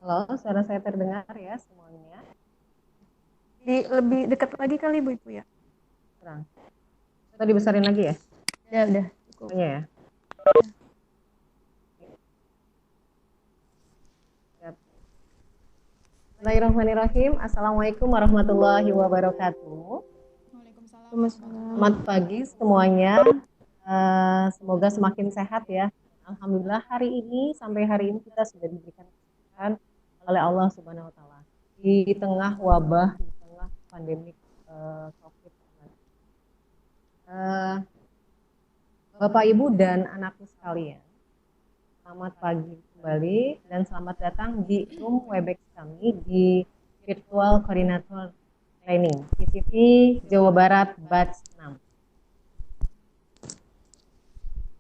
Halo, suara saya terdengar ya semuanya? Lebih dekat lagi kali Bu Ibu ya. Kurang. Atau dibesarin lagi ya? Udah cukup. Pokoknya ya. Siap. Bismillahirrahmanirrahim. Assalamualaikum warahmatullahi wabarakatuh. Waalaikumsalam Waalaikumsalam. Selamat warahmatullahi pagi wabarakatuh. semuanya. Semoga semakin sehat ya. Alhamdulillah hari ini sampai hari ini kita sudah diberikan kesehatan oleh Allah Subhanahu Wa Taala di tengah wabah, di tengah pandemik COVID-19. Eh, Bapak, Ibu, dan anakku sekalian, selamat pagi kembali dan selamat datang di room Webex kami di Virtual Coordinator Training PTP Jawa Barat Batch 6.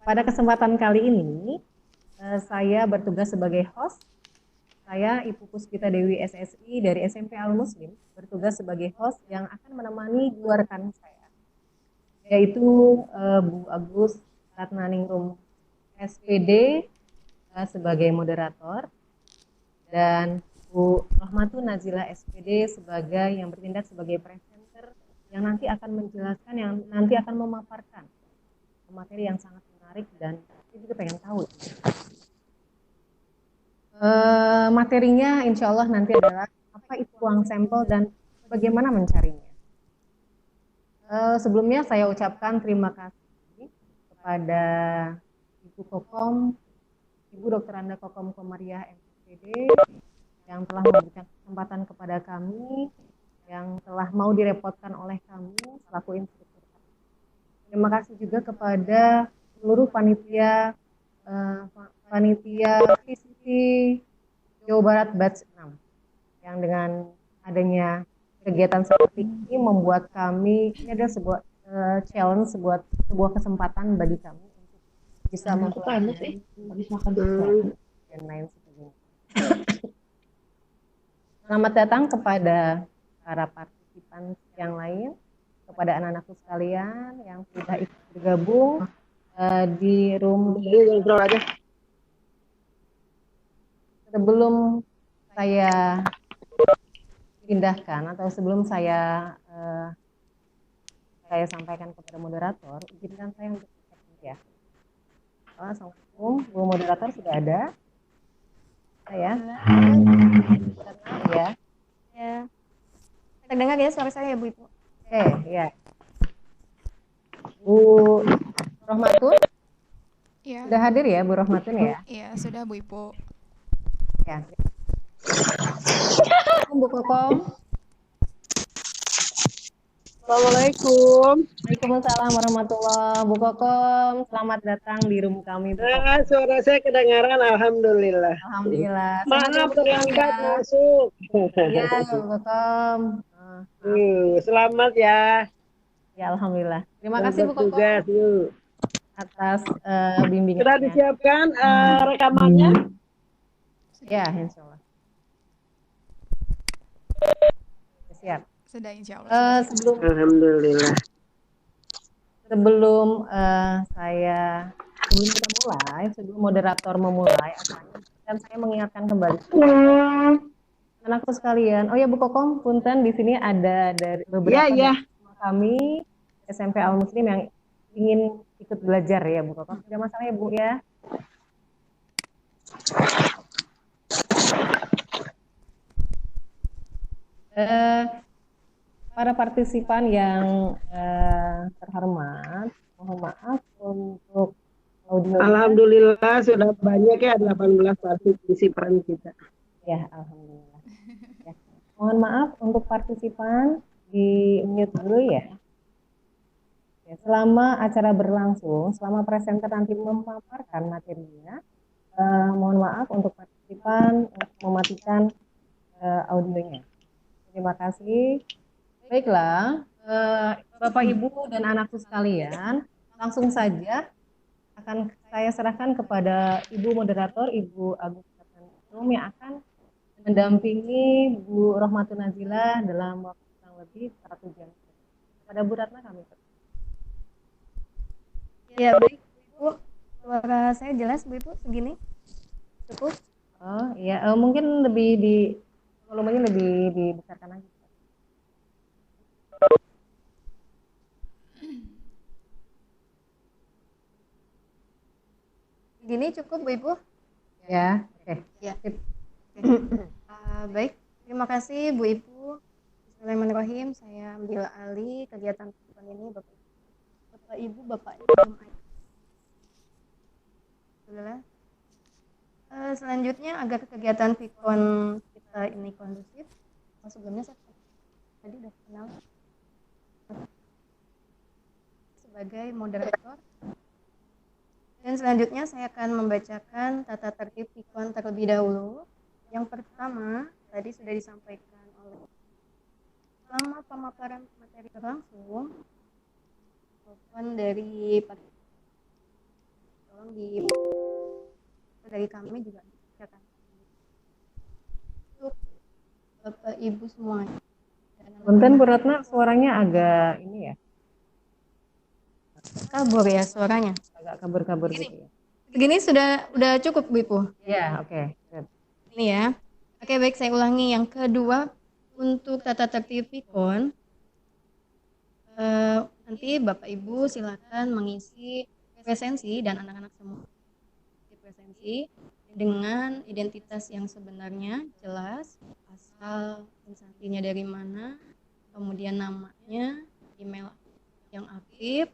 Pada kesempatan kali ini, saya bertugas sebagai host. Saya Ibu Puspita Dewi SSI dari SMP Al Muslim bertugas sebagai host yang akan menemani dua rekan saya, yaitu Bu Agus Ratnaningrum SPD sebagai moderator dan Bu Rahmatun Nazila SPD sebagai yang bertindak sebagai presenter yang nanti akan menjelaskan, yang nanti akan memaparkan materi yang sangat menarik dan saya juga pengen tahu. Materinya insya Allah nanti adalah apa itu uang sampel dan bagaimana mencarinya. Sebelumnya saya ucapkan terima kasih kepada Ibu Kokom, Ibu Dr. Anda Kokom Komariah MPD yang telah memberikan kesempatan kepada kami, yang telah mau direpotkan oleh kami selaku instruktur. Terima kasih juga kepada seluruh panitia PCP Jawa Barat Batch 6 yang dengan adanya kegiatan seperti ini membuat kami, ini adalah sebuah challenge, sebuah kesempatan bagi kami untuk bisa mempelajari Habis makan dan lain sebagainya. Selamat datang kepada para partisipan yang lain, kepada anak-anakku sekalian yang sudah ikut bergabung di room. Sebelum saya pindahkan atau sebelum saya sampaikan kepada moderator, izinkan saya untuk ya. Assalamualaikum, Bu moderator sudah ada? Saya. Ya. Ya. Terdengar ya suara saya ya Bu Ibu? Oke, ya. Bu Rohmatun? Iya. Sudah hadir ya Bu Rohmatun ya? Iya, sudah Bu Ibu. Ya. Bu Kokom. Assalamualaikum. Waalaikumsalam warahmatullahi wabarakatuh. Bu Kokom, selamat datang di room kami Bu Kokom. Suara saya kedengaran, alhamdulillah. Alhamdulillah. Sehat ya Maaf Bu Kokom terlambat ya. masuk. Iya Bu Kokom. Selamat ya. Ya Alhamdulillah. Terima Selamat kasih Bu Kokom bertugas. atas Sudah bimbingannya. disiapkan rekamannya? Ya, insya Allah. Siap. Sudah insya Allah. Alhamdulillah. Sebelum kita mulai, sebelum moderator memulai, dan saya mengingatkan kembali anakku sekalian. Oh ya Bu Kokom, punten di sini ada dari beberapa Ya. dari kami SMP Al Muslim yang ingin ikut belajar ya Bu Kokom. Tidak masalah ya Bu ya. Para partisipan yang terhormat, mohon maaf untuk audio. Alhamdulillah sudah banyak ya 18 partisipan kita. Ya, alhamdulillah. Ya. Mohon maaf untuk partisipan di mute dulu ya. Ya. Selama acara berlangsung, selama presenter nanti memaparkan materinya, mohon maaf untuk partisipan untuk mematikan audionya. Terima kasih. Baiklah, Bapak Ibu dan anakku sekalian, langsung saja akan saya serahkan kepada Ibu moderator, Ibu Agus Ratnaningrum yang akan mendampingi Bu Rohmatun Nazila dalam waktu kurang lebih 1 jam. Kepada Bu Ratna kami. Ya baik Bu, suara saya jelas Bu Ibu segini? Cukup? Oh iya, mungkin lebih di volumenya lebih dibesarkan lagi. Gini cukup Bu Ibu? Ya, oke. Ya. Sip. Baik, terima kasih Bu Ibu. Bismillahirrahmanirrahim. Saya ambil alih kegiatan pikon ini Bapak Ibu, Bapak Ibu. Alhamdulillah. Selanjutnya agar kegiatan pikon kita ini kondusif, sebelumnya saya tadi udah kenal sebagai moderator. Dan selanjutnya saya akan membacakan tata tertib pikon terlebih dahulu. Yang pertama, tadi sudah disampaikan oleh selama pemaparan materi berlangsung, telepon dari tolong dari kami juga akan untuk Bapak Ibu semuanya. Punten Bu Ratna, suaranya agak ini ya, Kabur ya suaranya. agak kabur-kabur gitu ya. Begini sudah cukup Bu Ibu. Ya, oke. Good. Ini ya. Oke, baik, saya ulangi. Yang kedua, untuk tata tertib pikon, nanti Bapak Ibu silakan mengisi presensi dan anak-anak semua presensi dengan identitas yang sebenarnya jelas, asal instansinya dari mana, kemudian namanya, email yang aktif,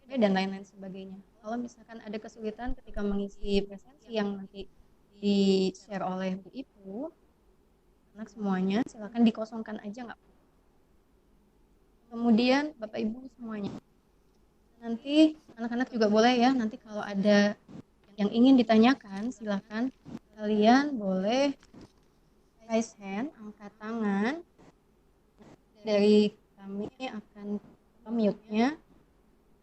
dan lain-lain sebagainya. Kalau misalkan ada kesulitan ketika mengisi presensi yang nanti di-share oleh Bu Ibu, anak semuanya silakan dikosongkan aja, nggak apa-apa. Kemudian Bapak Ibu semuanya, nanti anak-anak juga boleh ya, nanti kalau ada yang ingin ditanyakan silakan kalian boleh raise hand, angkat tangan, dari kami akan mute-nya.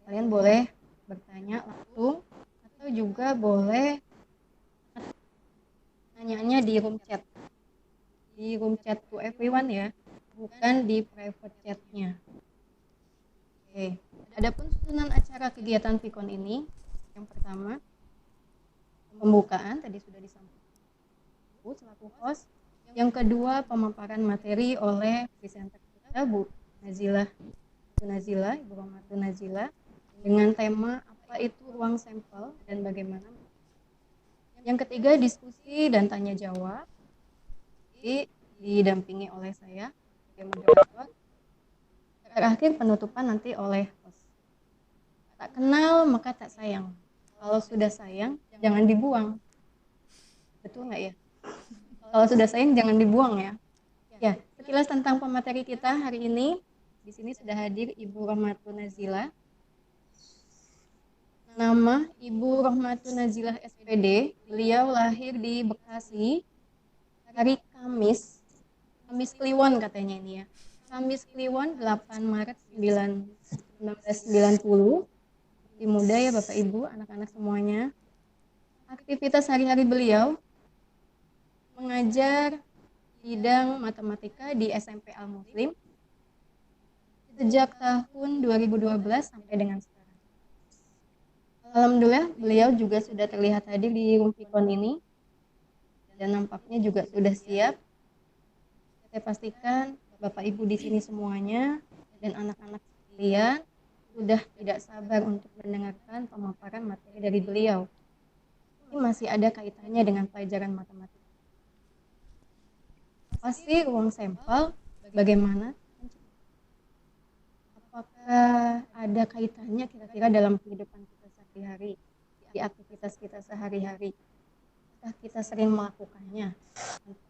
Kalian boleh bertanya langsung atau juga boleh nanyanya di room chat to everyone ya, bukan di private chatnya. Oke, adapun susunan acara kegiatan pikon ini, yang pertama pembukaan tadi sudah disampaikan selaku host, yang kedua pemaparan materi oleh presenter kita Bu Nazila, Ibu Rohmatun Nazila, dengan tema apa itu ruang sampel dan bagaimana. Yang ketiga diskusi dan tanya jawab, didampingi oleh saya sebagai moderator. Terakhir penutupan nanti oleh host. Tak kenal maka tak sayang. Kalau sudah sayang jangan dibuang. Betul nggak ya? Kalau sudah sayang jangan dibuang ya. Ya, sekilas tentang pemateri kita hari ini. Di sini sudah hadir Ibu Rohmatun Nazila. Nama Ibu Rohmatun Nazilah SPD. Beliau lahir di Bekasi hari Kamis Kliwon katanya ini ya. Kamis Kliwon 8 Maret 1990. Masih muda ya Bapak Ibu, anak-anak semuanya. Aktivitas hari-hari beliau mengajar bidang matematika di SMP Al Muslim sejak tahun 2012 sampai dengan sekarang. Alhamdulillah beliau juga sudah terlihat hadir di room pikon ini dan nampaknya juga sudah siap. Saya pastikan Bapak Ibu di sini semuanya dan anak-anak sekalian sudah tidak sabar untuk mendengarkan pemaparan materi dari beliau. Ini masih ada kaitannya dengan pelajaran matematika. Pasti ruang sampel bagaimana? Apakah ada kaitannya kira-kira dalam kehidupan kita sehari-hari, di aktivitas kita sehari-hari? Apakah kita sering melakukannya?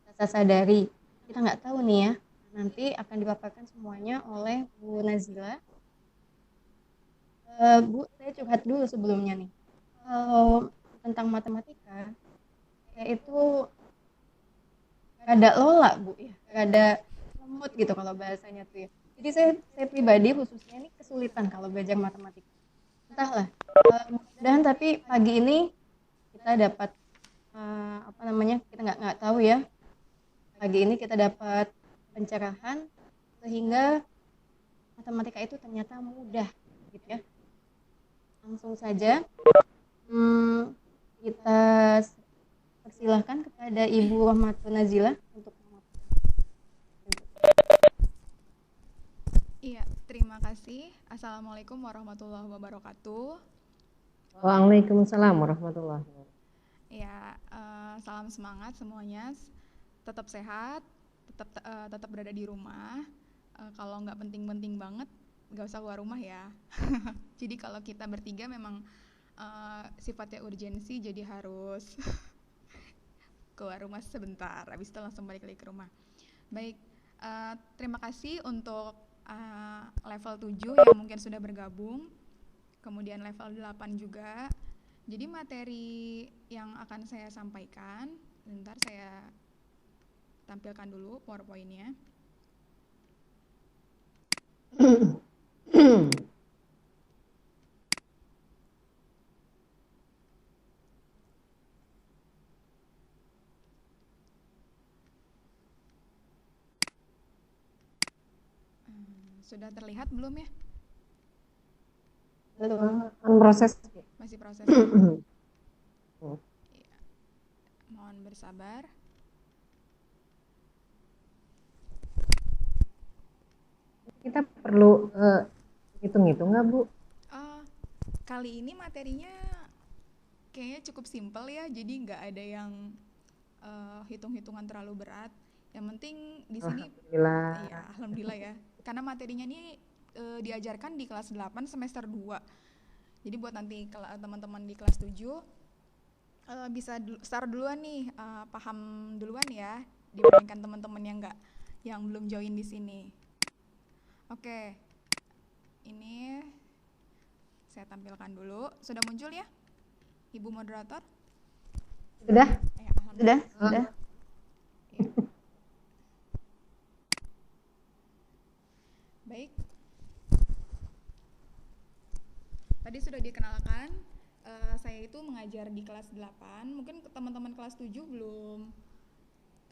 Kita sadari, kita nggak tahu nih ya. Nanti akan dipaparkan semuanya oleh Bu Nazila. Bu, saya curhat dulu sebelumnya nih. Kalau tentang matematika, saya itu rada lola Bu ya, rada lemot gitu kalau bahasanya tuh ya. Jadi saya pribadi khususnya ini kesulitan kalau belajar matematika. Entahlah. Dan tapi pagi ini kita dapat kita nggak tahu ya. Pagi ini kita dapat pencerahan sehingga matematika itu ternyata mudah gitu ya. Langsung saja kita Silahkan kepada Ibu Rohmatun Nazila untuk Iya, terima kasih. Assalamualaikum warahmatullahi wabarakatuh. Waalaikumsalam warahmatullahi wabarakatuh. Ya, salam semangat semuanya. Tetap sehat, tetap berada di rumah. Kalau nggak penting-penting banget, nggak usah keluar rumah ya. Jadi kalau kita bertiga memang sifatnya urgensi, jadi harus keluar rumah sebentar. Habis itu langsung balik lagi ke rumah. Baik, terima kasih untuk level 7 yang mungkin sudah bergabung. Kemudian level 8 juga. Jadi materi yang akan saya sampaikan, bentar saya tampilkan dulu PowerPoint-nya. Sudah terlihat belum ya? Proses. Masih proses. Ya. Mohon bersabar. Kita perlu hitung-hitung nggak, Bu? Kali ini materinya kayaknya cukup simpel ya, jadi nggak ada yang hitung-hitungan terlalu berat. Yang penting di sini, alhamdulillah. ya alhamdulillah ya, karena materinya ini diajarkan di kelas 8 semester 2. Jadi buat nanti teman-teman di kelas 7 bisa start duluan nih, paham duluan ya, dibandingkan teman-teman yang belum join di sini. Oke, ini saya tampilkan dulu. Sudah muncul ya, Ibu moderator? Sudah? Sudah. Ya. Baik. Tadi sudah dikenalkan, saya itu mengajar di kelas 8. Mungkin teman-teman kelas 7 belum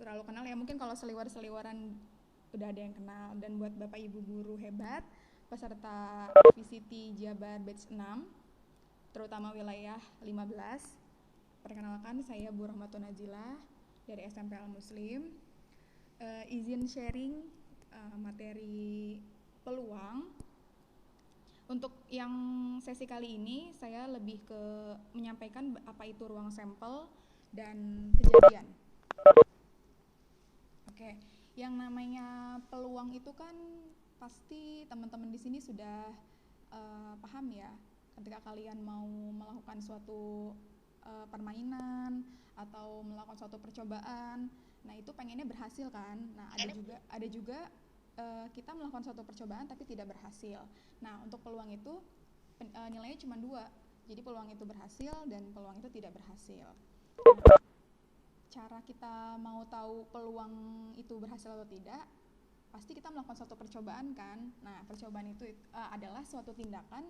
terlalu kenal ya. Mungkin kalau seliwar-seliwaran udah ada yang kenal. Dan buat Bapak Ibu guru hebat, peserta VCT Jabar Batch 6, terutama wilayah 15, perkenalkan saya Bu Rohmatun Nazila dari SMP Al Muslim. Izin sharing materi peluang. Untuk yang sesi kali ini saya lebih ke menyampaikan apa itu ruang sampel dan kejadian. Oke, yang namanya peluang itu kan pasti teman-teman di sini sudah paham ya. Ketika kalian mau melakukan suatu permainan atau melakukan suatu percobaan, nah itu pengennya berhasil kan. Nah ada juga kita melakukan suatu percobaan tapi tidak berhasil. Nah untuk peluang itu nilainya cuma 2. Jadi peluang itu berhasil dan peluang itu tidak berhasil. Nah, cara kita mau tahu peluang itu berhasil atau tidak, pasti kita melakukan suatu percobaan kan. Nah percobaan itu adalah suatu tindakan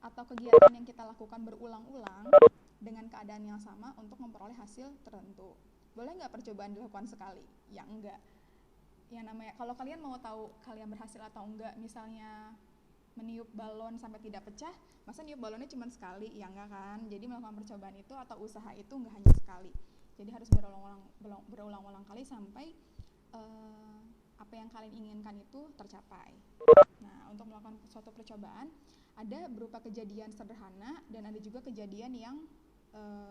atau kegiatan yang kita lakukan berulang-ulang dengan keadaan yang sama untuk memperoleh hasil tertentu. Boleh nggak percobaan dilakukan sekali? Ya enggak. Yang namanya, kalau kalian mau tahu kalian berhasil atau enggak, misalnya meniup balon sampai tidak pecah, masa niup balonnya cuma sekali? Ya enggak kan. Jadi melakukan percobaan itu atau usaha itu enggak hanya sekali. Jadi harus berulang-ulang kali sampai apa yang kalian inginkan itu tercapai. Nah, untuk melakukan suatu percobaan ada berupa kejadian sederhana dan ada juga kejadian yang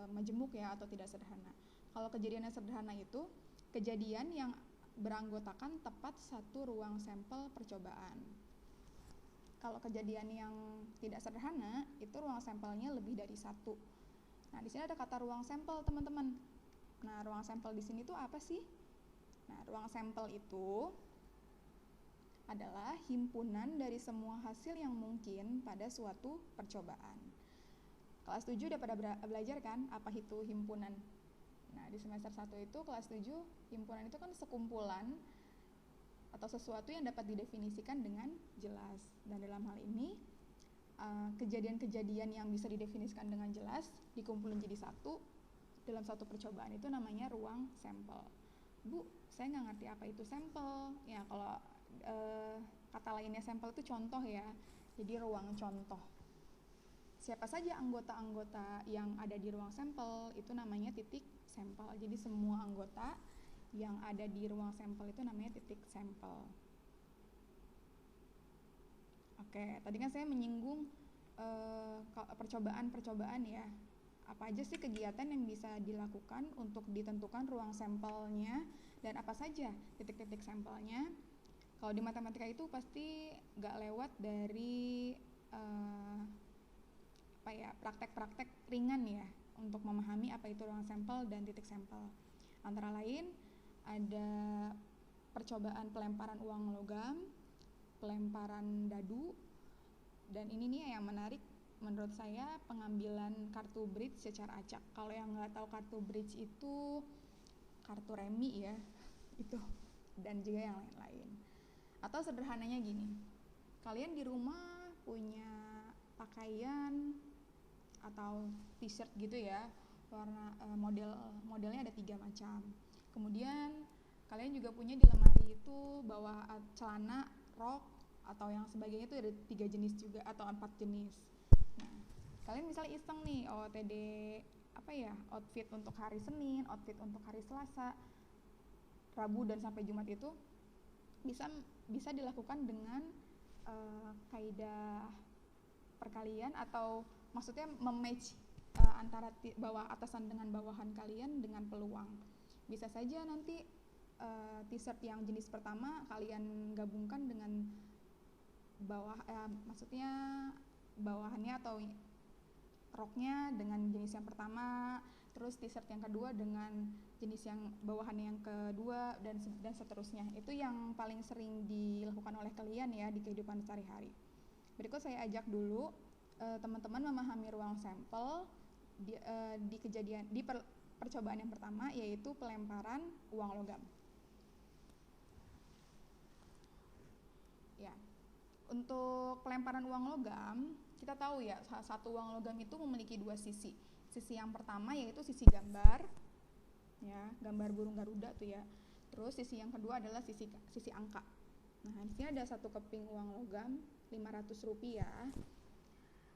majemuk ya atau tidak sederhana. Kalau kejadian yang sederhana itu kejadian yang beranggotakan tepat satu ruang sampel percobaan. Kalau kejadian yang tidak sederhana itu ruang sampelnya lebih dari 1. Nah, di sini ada kata ruang sampel, teman-teman. Nah, ruang sampel di sini tuh apa sih? Nah, ruang sampel itu adalah himpunan dari semua hasil yang mungkin pada suatu percobaan. Kelas 7 udah pada belajar kan apa itu himpunan? Nah, di semester 1 itu kelas 7, himpunan itu kan sekumpulan atau sesuatu yang dapat didefinisikan dengan jelas. Dan dalam hal ini, kejadian-kejadian yang bisa didefinisikan dengan jelas dikumpulin jadi satu dalam satu percobaan itu namanya ruang sampel. Bu, saya nggak ngerti apa itu sampel. Ya, kalau kata lainnya sampel itu contoh ya. Jadi ruang contoh. Siapa saja anggota-anggota yang ada di ruang sampel itu namanya titik sampel. Jadi semua anggota yang ada di ruang sampel itu namanya titik sampel. Oke, tadi kan saya menyinggung percobaan ya. Apa aja sih kegiatan yang bisa dilakukan untuk ditentukan ruang sampelnya dan apa saja titik-titik sampelnya. Kalau di matematika itu pasti nggak lewat dari praktek-praktek ringan ya untuk memahami apa itu ruang sampel dan titik sampel. Antara lain ada percobaan pelemparan uang logam, pelemparan dadu, dan ini nih yang menarik menurut saya, pengambilan kartu bridge secara acak. Kalau yang nggak tahu kartu bridge itu kartu remi ya, itu, dan juga yang lain-lain. Atau sederhananya gini, kalian di rumah punya pakaian atau t-shirt gitu ya, warna modelnya ada 3 macam. Kemudian kalian juga punya di lemari itu bawah celana, rok atau yang sebagainya itu ada 3 jenis juga atau 4 jenis. Nah, kalian misalnya iseng nih OOTD outfit untuk hari Senin, outfit untuk hari Selasa, Rabu dan sampai Jumat itu bisa dilakukan dengan kaidah perkalian atau maksudnya mematch antara bawah atasan dengan bawahan kalian dengan peluang. Bisa saja nanti t-shirt yang jenis pertama kalian gabungkan dengan maksudnya bawahannya atau roknya dengan jenis yang pertama, terus t-shirt yang kedua dengan jenis yang bawahannya yang kedua dan seterusnya. Itu yang paling sering dilakukan oleh kalian ya di kehidupan sehari-hari. Berikut saya ajak dulu teman-teman memahami ruang sampel di percobaan yang pertama, yaitu pelemparan uang logam. Ya, untuk pelemparan uang logam, kita tahu ya, satu uang logam itu memiliki 2 sisi. Sisi yang pertama yaitu sisi gambar, ya, gambar burung garuda tuh ya. Terus sisi yang kedua adalah sisi angka. Nah, di sini ada 1 keping uang logam Rp500.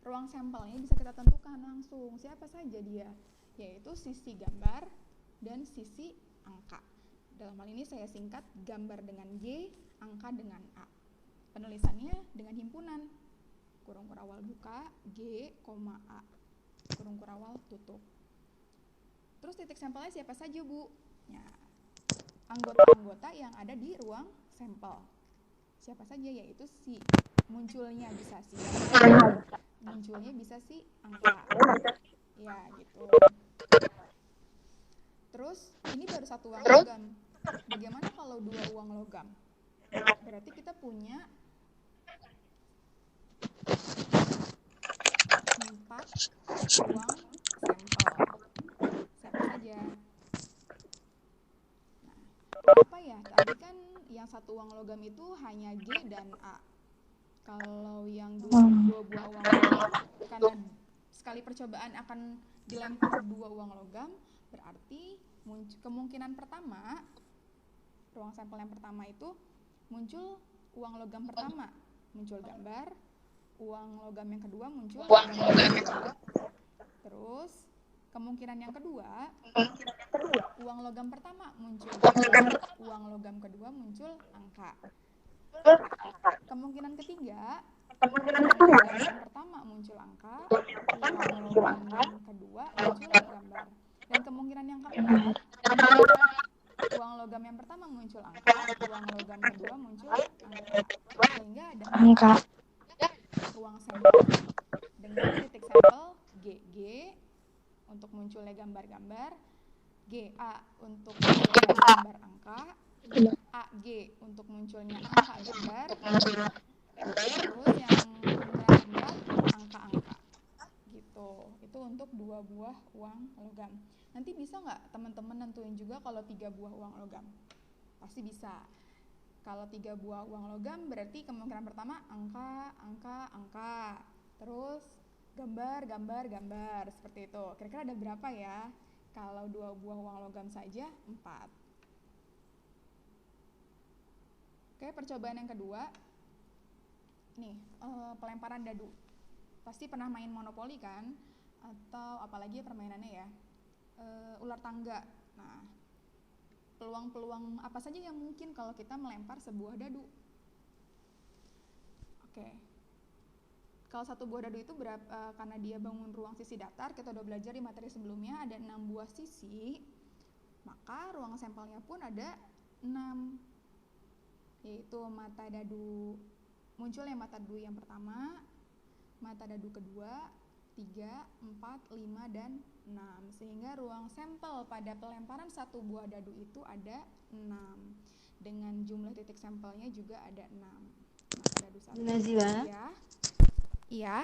Ruang sampelnya bisa kita tentukan langsung siapa saja dia, yaitu sisi gambar dan sisi angka. Dalam hal ini saya singkat gambar dengan G, angka dengan A. Penulisannya dengan himpunan, kurung kurawal buka, G, A, kurung kurawal tutup. Terus titik sampelnya siapa saja, Bu? Ya, anggota-anggota yang ada di ruang sampel. Siapa saja, yaitu munculnya bisa si gambar, munculnya bisa si angka. Ya, gitu. Terus, ini baru 1 uang logam. Bagaimana kalau 2 uang logam? Berarti kita punya 4 uang sampel. Siapa saja? Nah, apa ya? Tadi kan yang 1 uang logam itu hanya G dan A. Kalau yang 2 buah uang logam, karena sekali percobaan akan dilempar 2 uang logam, berarti kemungkinan pertama, ruang sampel yang pertama itu muncul uang logam pertama, muncul gambar. Uang logam yang kedua muncul gambar. Terus kemungkinan yang kedua, uang logam pertama muncul gambar, uang logam kedua muncul angka. Kemungkinan ketiga, uang logam yang pertama muncul angka, uang logam yang kedua muncul gambar. Dan kemungkinan yang keempat, uang logam yang pertama muncul angka, uang logam kedua muncul angka. Sehingga ada ruang sampel dengan titik sampel GG untuk munculnya gambar-gambar, GA untuk munculnya gambar angka, AG untuk munculnya angka gambar, terus yang kemungkinan keempat angka-angka gitu. Itu untuk 2 buah uang logam. Nanti bisa nggak teman-teman nentuin juga kalau 3 buah uang logam? Pasti bisa. Kalau 3 buah uang logam berarti kemungkinan pertama angka, terus gambar, seperti itu. Kira-kira ada berapa ya? Kalau 2 buah uang logam saja 4. Oke, percobaan yang kedua, nih pelemparan dadu. Pasti pernah main monopoli kan? Atau apalagi permainannya ya? ular tangga. Nah, peluang-peluang apa saja yang mungkin kalau kita melempar sebuah dadu? Oke. Kalau satu buah dadu itu karena dia bangun ruang sisi datar, kita udah belajar di materi sebelumnya ada 6 buah sisi, maka ruang sampelnya pun ada 6, yaitu mata dadu, munculnya mata dadu yang pertama, mata dadu kedua, 3, 4, 5, dan 6. Sehingga ruang sampel pada pelemparan satu buah dadu itu ada 6. Dengan jumlah titik sampelnya juga ada 6. Mata dadu satu. Nazila. Ya. Iya.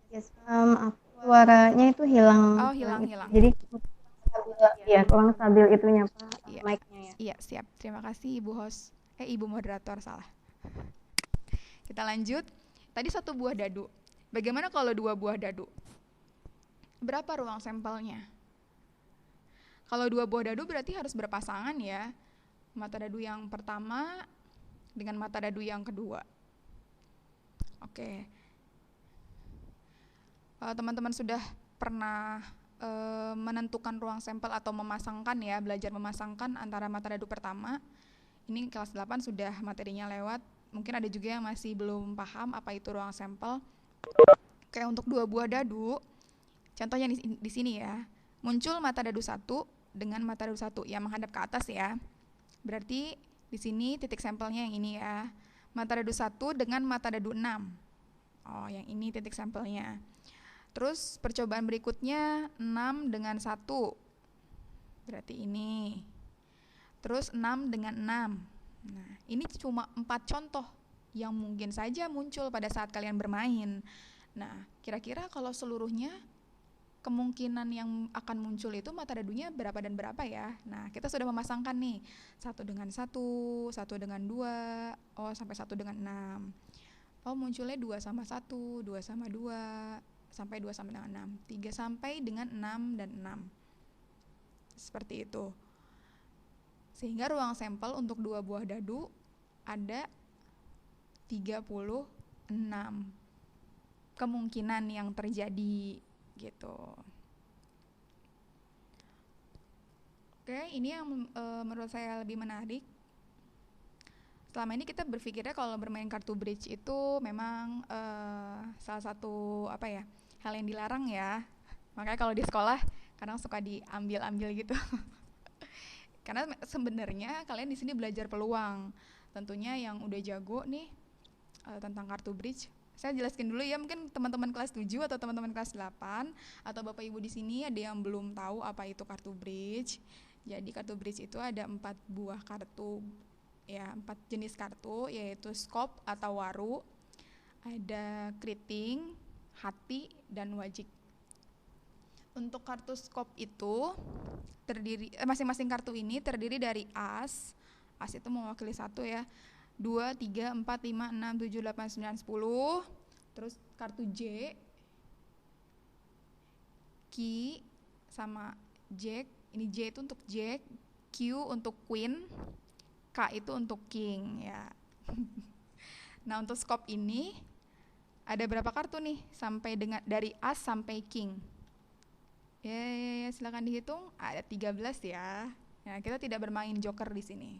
Yes, suaranya itu hilang. Oh, hilang. Jadi ya, kurang stabil itunya Pak, Iya. mic-nya ya. Iya, siap. Terima kasih Ibu host. Ibu moderator, salah. Kita lanjut. Tadi satu buah dadu. Bagaimana kalau 2 buah dadu? Berapa ruang sampelnya? Kalau 2 buah dadu berarti harus berpasangan ya. Mata dadu yang pertama dengan mata dadu yang kedua. Oke. Kalau teman-teman sudah pernah menentukan ruang sampel atau memasangkan ya, belajar memasangkan antara mata dadu pertama, ini kelas 8 sudah materinya lewat. Mungkin ada juga yang masih belum paham apa itu ruang sampel. Kayak untuk 2 buah dadu, contohnya di sini ya, muncul mata dadu 1 dengan mata dadu 1 yang menghadap ke atas ya. Berarti di sini titik sampelnya yang ini ya. Mata dadu 1 dengan mata dadu 6. Oh, yang ini titik sampelnya. Terus percobaan berikutnya 6 dengan 1. Berarti ini. Terus 6 dengan 6. Nah, ini cuma 4 contoh yang mungkin saja muncul pada saat kalian bermain. Nah, kira-kira kalau seluruhnya kemungkinan yang akan muncul itu mata dadunya berapa dan berapa ya? Nah, kita sudah memasangkan nih. 1 dengan 1, 1 dengan 2, sampai 1 dengan 6. Munculnya 2 sama 1, 2 sama 2, sampai 2 sama dengan 6. 3 sampai dengan 6 dan 6. Seperti itu. Sehingga ruang sampel untuk 2 buah dadu ada 36 kemungkinan yang terjadi gitu. Oke, ini yang menurut saya lebih menarik. Selama ini kita berpikirnya kalau bermain kartu bridge itu memang salah satu hal yang dilarang ya. Makanya kalau di sekolah kadang suka diambil-ambil gitu. Karena sebenarnya kalian di sini belajar peluang. Tentunya yang udah jago nih tentang kartu bridge. Saya jelaskan dulu ya, mungkin teman-teman kelas 7 atau teman-teman kelas 8 atau Bapak Ibu di sini ada yang belum tahu apa itu kartu bridge. Jadi kartu bridge itu ada 4 buah kartu ya, 4 jenis kartu, yaitu skop atau waru, ada kriting, hati, dan wajik. Untuk kartu skop itu masing-masing kartu ini terdiri dari as itu mewakili 1 ya, 2, 3, 4, 5, 6, 7, 8, 9, 10. Terus kartu J, key sama jack. Ini J itu untuk jack, Q untuk queen, K itu untuk king ya. Nah, untuk skop ini ada berapa kartu nih sampai dengan dari as sampai king? Ya, silakan dihitung. Ada 13 ya. Nah, kita tidak bermain joker di sini.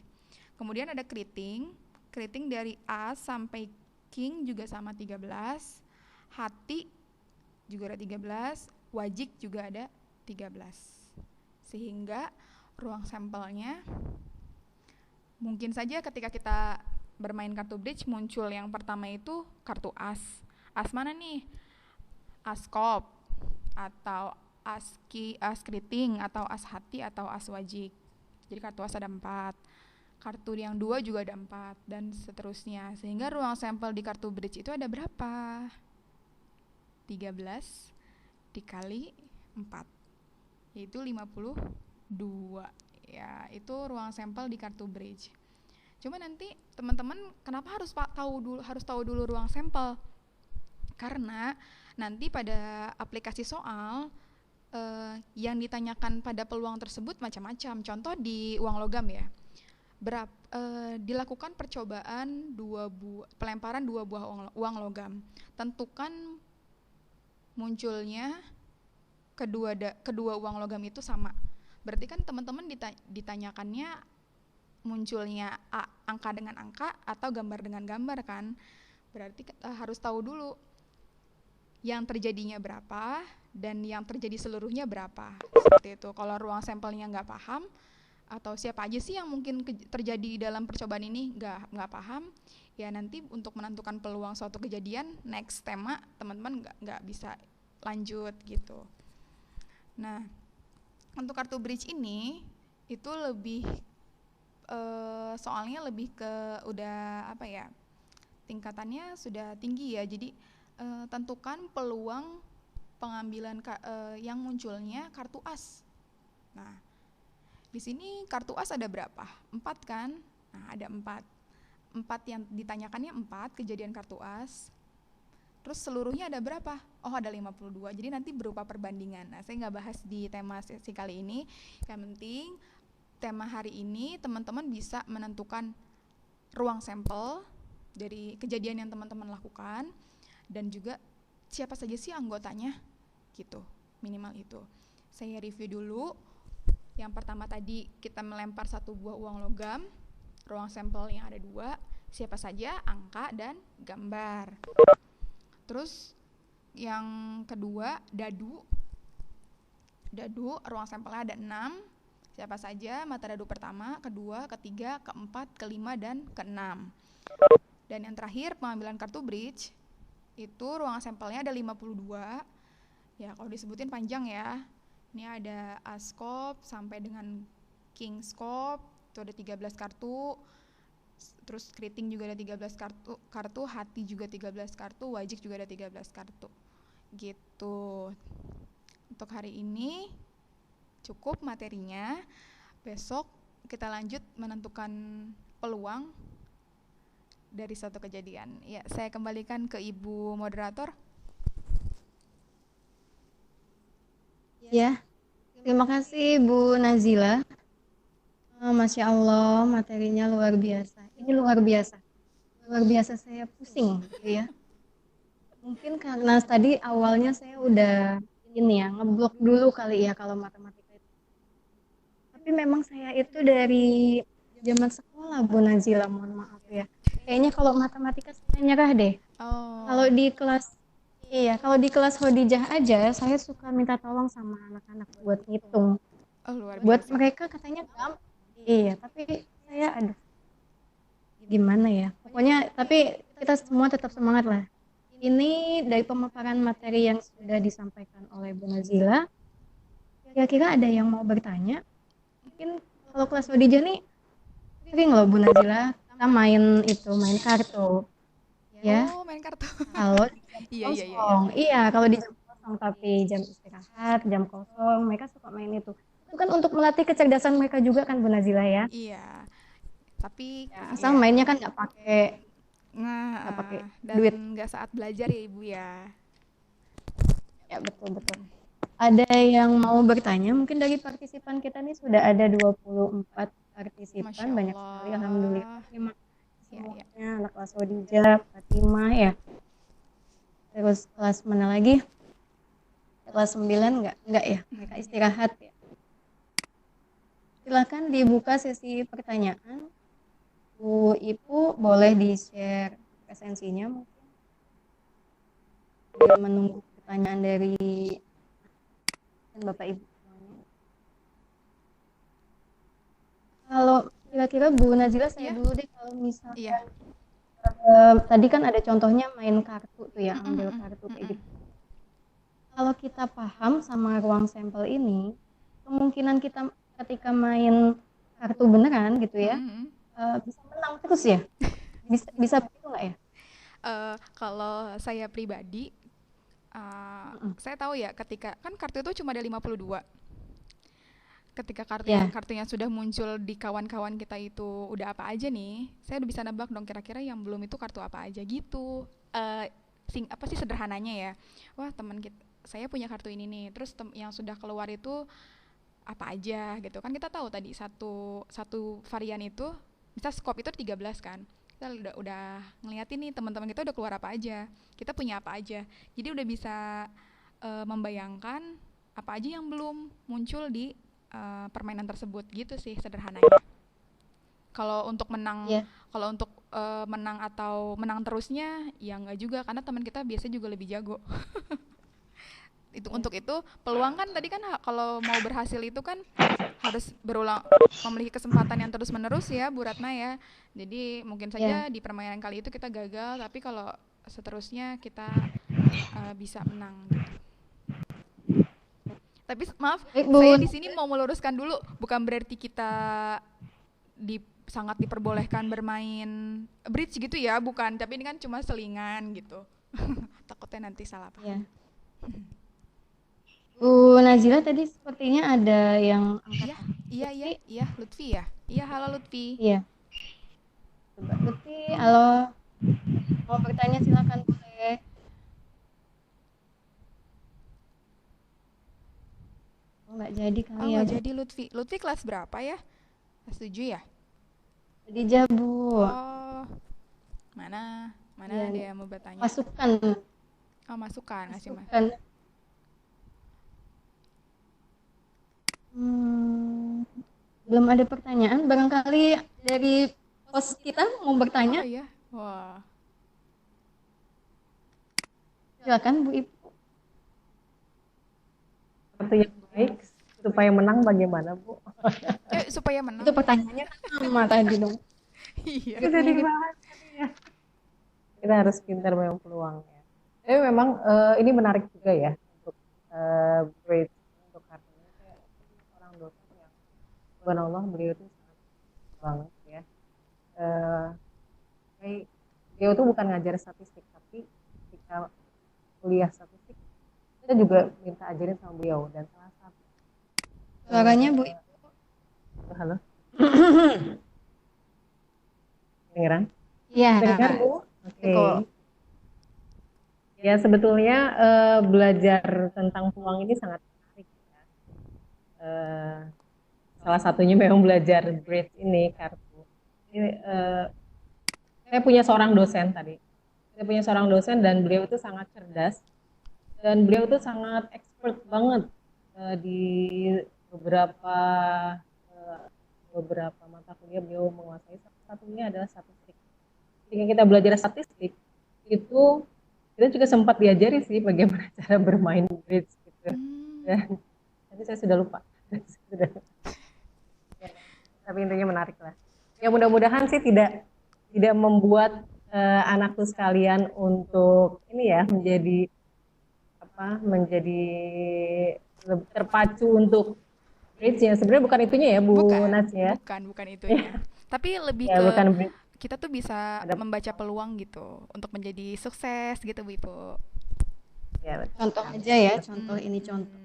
Kemudian ada kriting dari as sampai king juga sama 13. Hati juga ada 13, wajik juga ada 13. Sehingga ruang sampelnya mungkin saja ketika kita bermain kartu bridge muncul yang pertama itu kartu as. As mana nih? As skop atau as kriting atau as hati atau as wajik. Jadi kartu as ada 4. Kartu yang 2 juga ada 4 dan seterusnya. Sehingga ruang sampel di kartu bridge itu ada berapa? 13 dikali 4 yaitu 52. Ya, itu ruang sampel di kartu bridge. Cuma nanti teman-teman kenapa harus tahu dulu ruang sampel? Karena nanti pada aplikasi soal yang ditanyakan pada peluang tersebut macam-macam. Contoh di uang logam ya. Dilakukan percobaan pelemparan 2 buah uang logam. Tentukan munculnya kedua uang logam itu sama. Berarti kan teman-teman ditanyakannya munculnya angka dengan angka atau gambar dengan gambar kan. Berarti harus tahu dulu yang terjadinya berapa dan yang terjadi seluruhnya berapa. Seperti itu. Kalau ruang sampelnya nggak paham, atau siapa aja sih yang mungkin terjadi dalam percobaan ini nggak paham, ya nanti untuk menentukan peluang suatu kejadian next tema teman-teman nggak bisa lanjut gitu. Nah, untuk kartu bridge ini itu lebih soalnya lebih ke udah apa ya, tingkatannya sudah tinggi ya. Jadi tentukan peluang pengambilan yang munculnya kartu as. Nah, di sini kartu as ada berapa? 4 kan? Nah, ada 4 yang ditanyakannya 4 kejadian kartu as. Terus seluruhnya ada berapa? Oh, ada 52. Jadi nanti berupa perbandingan. Nah, saya nggak bahas di tema sesi kali ini. Yang penting tema hari ini teman-teman bisa menentukan ruang sampel dari kejadian yang teman-teman lakukan dan juga siapa saja sih anggotanya gitu. Minimal itu. Saya review dulu. Yang pertama tadi kita melempar 1 buah uang logam. Ruang sampel yang ada 2, siapa saja, angka dan gambar. Terus yang kedua dadu, ruang sampelnya ada 6, siapa saja, mata dadu pertama, kedua, ketiga, keempat, kelima, dan keenam. Dan yang terakhir pengambilan kartu bridge, itu ruang sampelnya ada 52, ya kalau disebutin panjang ya. Ini ada askop sampai dengan king skop, itu ada 13 kartu. Terus keriting juga ada 13 kartu, hati juga 13 kartu, wajik juga ada 13 kartu. Gitu. Untuk hari ini cukup materinya. Besok kita lanjut menentukan peluang dari suatu kejadian. Ya, saya kembalikan ke Ibu moderator. Ya, terima kasih Bu Nazila. Masya Allah, materinya luar biasa. Ini luar biasa. Luar biasa, saya pusing gitu ya. Mungkin karena tadi awalnya saya udah ini ya, ngeblok dulu kali ya kalau matematika itu. Tapi memang saya itu dari zaman sekolah Bu Nazila, mohon maaf ya. Kayaknya kalau matematika saya nyerah deh. Oh. Kalau di kelas Hodijah aja, saya suka minta tolong sama anak-anak buat ngitung. Oh, luar biasa. Buat mereka katanya gampang. Iya, tapi saya aduh gimana ya. Pokoknya tapi kita semua tetap semangat lah. Ini dari pemaparan materi yang sudah disampaikan oleh Bu Nazila. Kira-kira ada yang mau bertanya? Mungkin kalau kelas Hodijah nih sering loh Bu Nazila kita main kartu. Ya. Oh, main kartu. Kalau di jam Iya. kosong. Iya, kalau di jam kosong, tapi jam istirahat, jam kosong, mereka suka main itu. Itu kan untuk melatih kecerdasan mereka juga kan Bu Nazila ya. Iya. Tapi Ya, asal mainnya kan nggak pakai dan duit. nggak saat belajar ya Ibu ya. Ya, betul. Ada yang mau bertanya? Mungkin dari partisipan kita nih sudah ada 24 partisipan. Masya Banyak Allah. sekali, alhamdulillah. Terima kasih Ya. semuanya, anak kelas Hodijah, Fatimah ya. Terus kelas mana lagi? Kelas 9 enggak ya? Mereka istirahat ya. Silakan dibuka sesi pertanyaan. Bu Ibu boleh di-share presensinya mungkin. Sambil menunggu pertanyaan dari Bapak Ibu. Kalau kira-kira Bu Nazila saya dulu deh, kalau misalnya tadi kan ada contohnya main kartu tuh ya, ambil kartu kayak gitu. Kalau kita paham sama ruang sampel ini, kemungkinan kita ketika main kartu beneran gitu ya, bisa menang terus ya? Bisa begitu nggak ya? Kalau saya pribadi, saya tahu ya ketika kan kartu itu cuma ada 52. Ketika kartunya sudah muncul di kawan-kawan kita itu udah apa aja nih, saya udah bisa nebak dong kira-kira yang belum itu kartu apa aja gitu. Apa sih sederhananya ya? Wah, teman kita, saya punya kartu ini nih. Terus yang sudah keluar itu apa aja gitu. Kan kita tahu tadi satu varian itu bisa skop itu 13 kan. Kita udah ngeliatin nih teman-teman kita udah keluar apa aja. Kita punya apa aja. Jadi udah bisa membayangkan apa aja yang belum muncul di permainan tersebut gitu sih sederhananya. Kalau untuk menang, Iya. kalau untuk menang atau menang terusnya ya nggak juga, karena teman kita biasanya juga lebih jago. Itu Iya. untuk itu peluang kan tadi kan kalau mau berhasil itu kan harus berulang, memiliki kesempatan yang terus menerus ya Bu Ratna ya. Jadi mungkin Iya. saja di permainan kali itu kita gagal, tapi kalau seterusnya kita bisa menang gitu. Tapi maaf, Baik saya Bu. di sini mau meluruskan dulu, bukan berarti kita sangat diperbolehkan bermain bridge gitu ya, bukan. Tapi ini kan cuma selingan gitu. Takutnya nanti salah paham. Iya. Bu Nazila tadi sepertinya ada yang angkat. Iya, Lutfi ya. Iya, halo Lutfi. Iya. Coba Lutfi, halo. Mau bertanya silakan boleh. Oh, nggak jadi kali Oh, ya, nggak Bu. jadi Lutfi. Lutfi kelas berapa ya? Kelas 7 ya? Jadi jabu. Oh, mana Iya, ada yang mau bertanya? masukan. Oh, masukan, ngasih mas. Masukan. Belum ada pertanyaan. Barangkali dari host kita mau Oh bertanya. iya, wah. Silakan Bu Ibu. Kartu yang baik supaya menang bagaimana, Bu? Supaya menang. Itu pertanyaannya kan sama tadi dong. Iya. Itu jadi bahas ya. Kita harus pintar memang peluangnya. Tapi memang ini menarik juga ya untuk bridge untuk kartunya. Saya seorang dosen yang subhanallah beliau itu sangat banget ya. Beliau tuh bukan ngajar statistik, tapi ketika kuliah statistik kita juga minta ajarin sama beliau, dan salah satu Suaranya Bu Ibu. halo dengeran Iya. dengar Bu. Oke. Ya sebetulnya belajar tentang peluang ini sangat menarik ya. Salah satunya memang belajar bridge ini kartu. Ini, saya punya seorang dosen tadi. Saya punya seorang dosen dan beliau itu sangat cerdas dan beliau itu sangat expert banget di beberapa mata kuliah beliau menguasai. Salah satunya adalah statistik. Ketika kita belajar statistik itu kita juga sempat diajari sih bagaimana cara bermain bridge gitu. Dan nanti saya sudah lupa. Tapi intinya menarik lah. Ya mudah-mudahan sih tidak membuat anakku sekalian untuk ini ya menjadi terpacu untuk bridge ya. Sebenarnya bukan itunya ya Bu Nas ya. Bukan itunya. Tapi lebih ya, ke bukan kita tuh bisa membaca peluang gitu untuk menjadi sukses gitu Bu Ibu. Ya, Contoh aja ya, contoh ini contoh.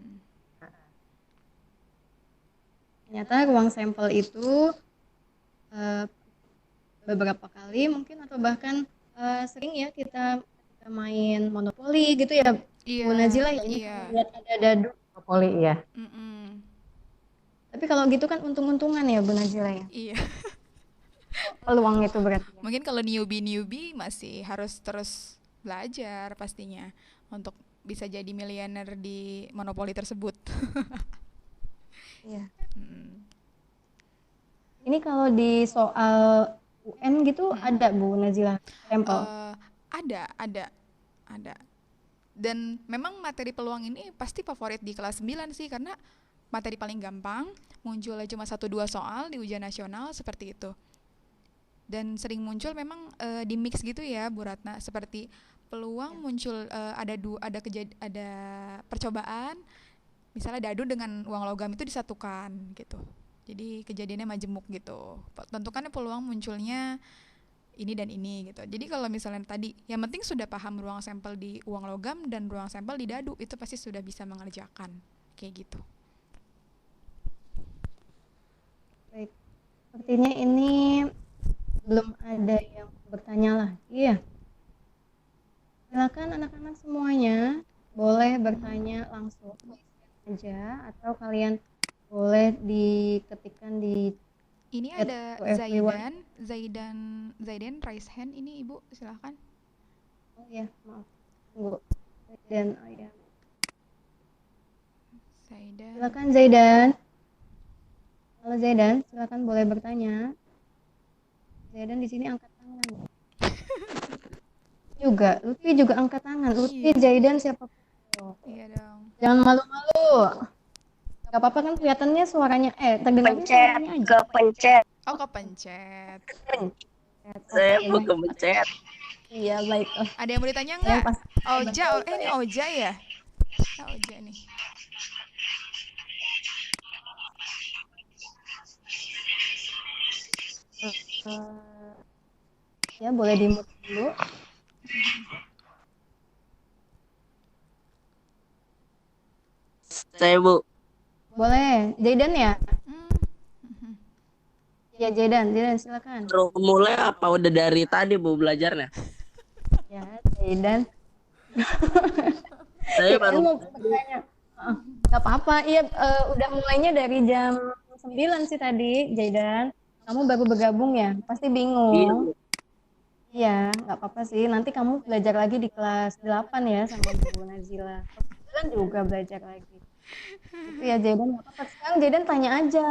Ternyata ruang sampel itu beberapa kali mungkin atau bahkan sering ya kita main monopoli gitu ya, Bu Nazila ya, ini lihat ada dadu monopoli ya. Tapi kalau gitu kan untung-untungan ya Bu Nazila ya. Iya. Peluang itu berarti. Mungkin kalau newbie masih harus terus belajar pastinya untuk bisa jadi miliuner di monopoli tersebut. Iya. Ini kalau di soal UN gitu ada Bu Nazila sampel? Ada. Dan memang materi peluang ini pasti favorit di kelas 9 sih, karena materi paling gampang, munculnya cuma 1-2 soal di ujian nasional seperti itu. Dan sering muncul memang di mix gitu ya Bu Ratna, seperti peluang muncul ada percobaan, misalnya dadu dengan uang logam itu disatukan gitu. Jadi kejadiannya majemuk gitu. Tentukan peluang munculnya ini dan ini gitu. Jadi kalau misalnya tadi yang penting sudah paham ruang sampel di uang logam dan ruang sampel di dadu, itu pasti sudah bisa mengerjakan kayak gitu. Baik. Sepertinya ini belum ada yang bertanya lagi ya. Silakan anak-anak semuanya boleh bertanya langsung aja, atau kalian boleh diketikkan di ini ada Zaidan raise hand ini Ibu, silakan. Oh ya, maaf. Tunggu. Dan Zaidan. Silakan Zaidan. Halo Zaidan, silakan boleh bertanya. Zaidan di sini angkat tangan. Lutfi juga angkat tangan. Lutfi, Iya. Zaidan, siapa? Iya dong. Jangan malu-malu. Gak apa-apa kan kelihatannya suaranya, terdengarnya suaranya aja. Kepencet. Oh, kepencet. Saya Oke. mau kepencet. Iya, baik. Ada yang mau ditanya Yang nggak? pas Oja, ini Oja ya? Ah, Oja nih. ya boleh di-mute dulu. Saya Bu. Boleh. Zaidan ya? Hmm. Ya, Zaidan silakan. Baru mulai apa udah dari tadi Bu belajarnya? Ya, Zaidan. Saya Saya baru mau bertanya. Gak apa-apa. Iya, udah mulainya dari jam 9 sih tadi, Zaidan. Kamu baru bergabung ya? Pasti Iya, bingung. Bu. Iya, nggak apa-apa sih. Nanti kamu belajar lagi di kelas 8 ya sama Bu Nazila. Kelas 9 juga belajar lagi. Itu ya Zaidan, nggak apa-apa. Sekarang Zaidan tanya aja.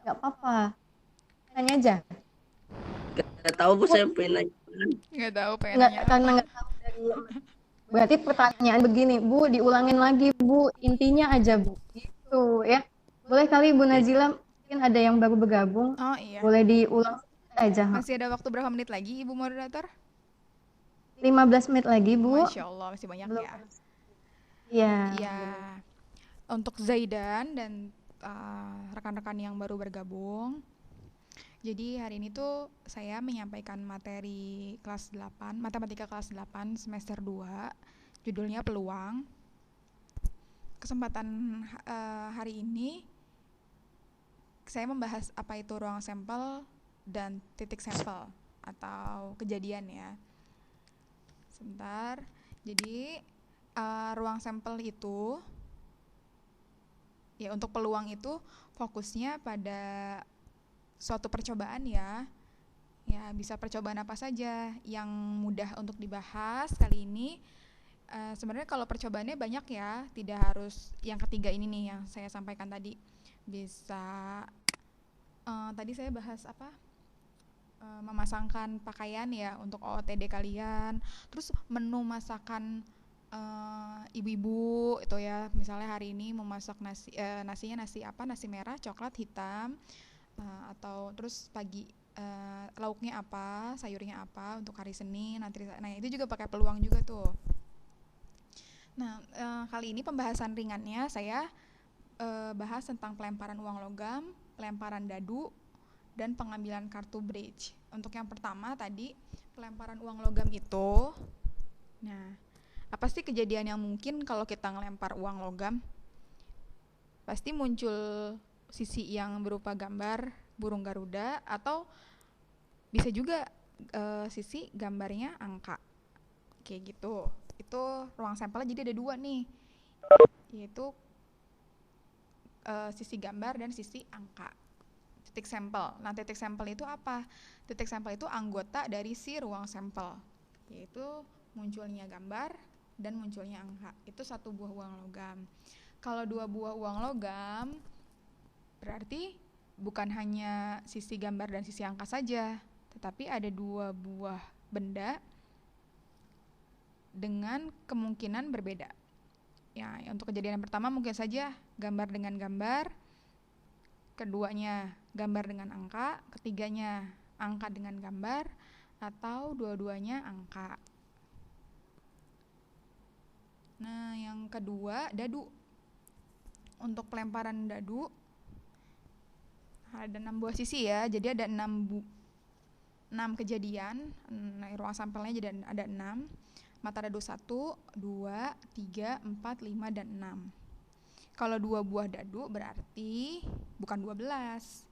Nggak apa-apa. Tanya aja. Gak tahu Bu saya pengen nanya. Nggak tahu pengen Nggak, nanya karena apa. nggak tahu dari... Berarti pertanyaan begini, Bu, diulangin lagi, Bu. Intinya aja, Bu. Gitu ya. Boleh kali Bu Nazila, mungkin ada yang baru bergabung. Oh iya. Boleh diulang aja. Masih ada waktu berapa menit lagi, Ibu moderator? 15 menit lagi, Bu. Masya Allah, masih banyak Belum. ya. Iya. Ya, untuk Zaidan dan rekan-rekan yang baru bergabung. Jadi hari ini tuh saya menyampaikan materi kelas 8, matematika kelas 8 semester 2. Judulnya Peluang. Kesempatan hari ini saya membahas apa itu ruang sampel dan titik sampel atau kejadian ya. Sebentar. Jadi ruang sampel itu ya untuk peluang itu fokusnya pada suatu percobaan ya. Ya, bisa percobaan apa saja yang mudah untuk dibahas kali ini. Sebenarnya kalau percobaannya banyak ya, tidak harus yang ketiga ini nih yang saya sampaikan tadi. Bisa tadi saya bahas apa? Memasangkan pakaian ya untuk OOTD kalian. Terus menu masakan ibu-ibu itu ya, misalnya hari ini memasak nasinya nasi apa, nasi merah coklat hitam, atau terus pagi lauknya apa, sayurnya apa untuk hari Senin nanti. Nah itu juga pakai peluang juga tuh. Nah kali ini pembahasan ringannya saya bahas tentang pelemparan uang logam, pelemparan dadu, dan pengambilan kartu bridge. Untuk yang pertama tadi pelemparan uang logam itu, nah apa sih kejadian yang mungkin kalau kita ngelempar uang logam? Pasti muncul sisi yang berupa gambar burung garuda, atau bisa juga sisi gambarnya angka kayak gitu. Itu ruang sampelnya jadi ada dua nih, yaitu sisi gambar dan sisi angka. Titik sampel. Nah titik sampel itu apa? Titik sampel itu anggota dari si ruang sampel, yaitu munculnya gambar dan munculnya angka. Itu satu buah uang logam. Kalau dua buah uang logam berarti bukan hanya sisi gambar dan sisi angka saja, tetapi ada dua buah benda dengan kemungkinan berbeda. Ya, untuk kejadian yang pertama mungkin saja gambar dengan gambar, keduanya gambar dengan angka, ketiganya angka dengan gambar, atau dua-duanya angka. Nah, yang kedua dadu. Untuk pelemparan dadu ada 6 buah sisi ya, jadi ada 6 kejadian. Nah, ruang sampelnya jadi ada 6. Mata dadu 1, 2, 3, 4, 5, dan 6. Kalau 2 buah dadu berarti bukan 12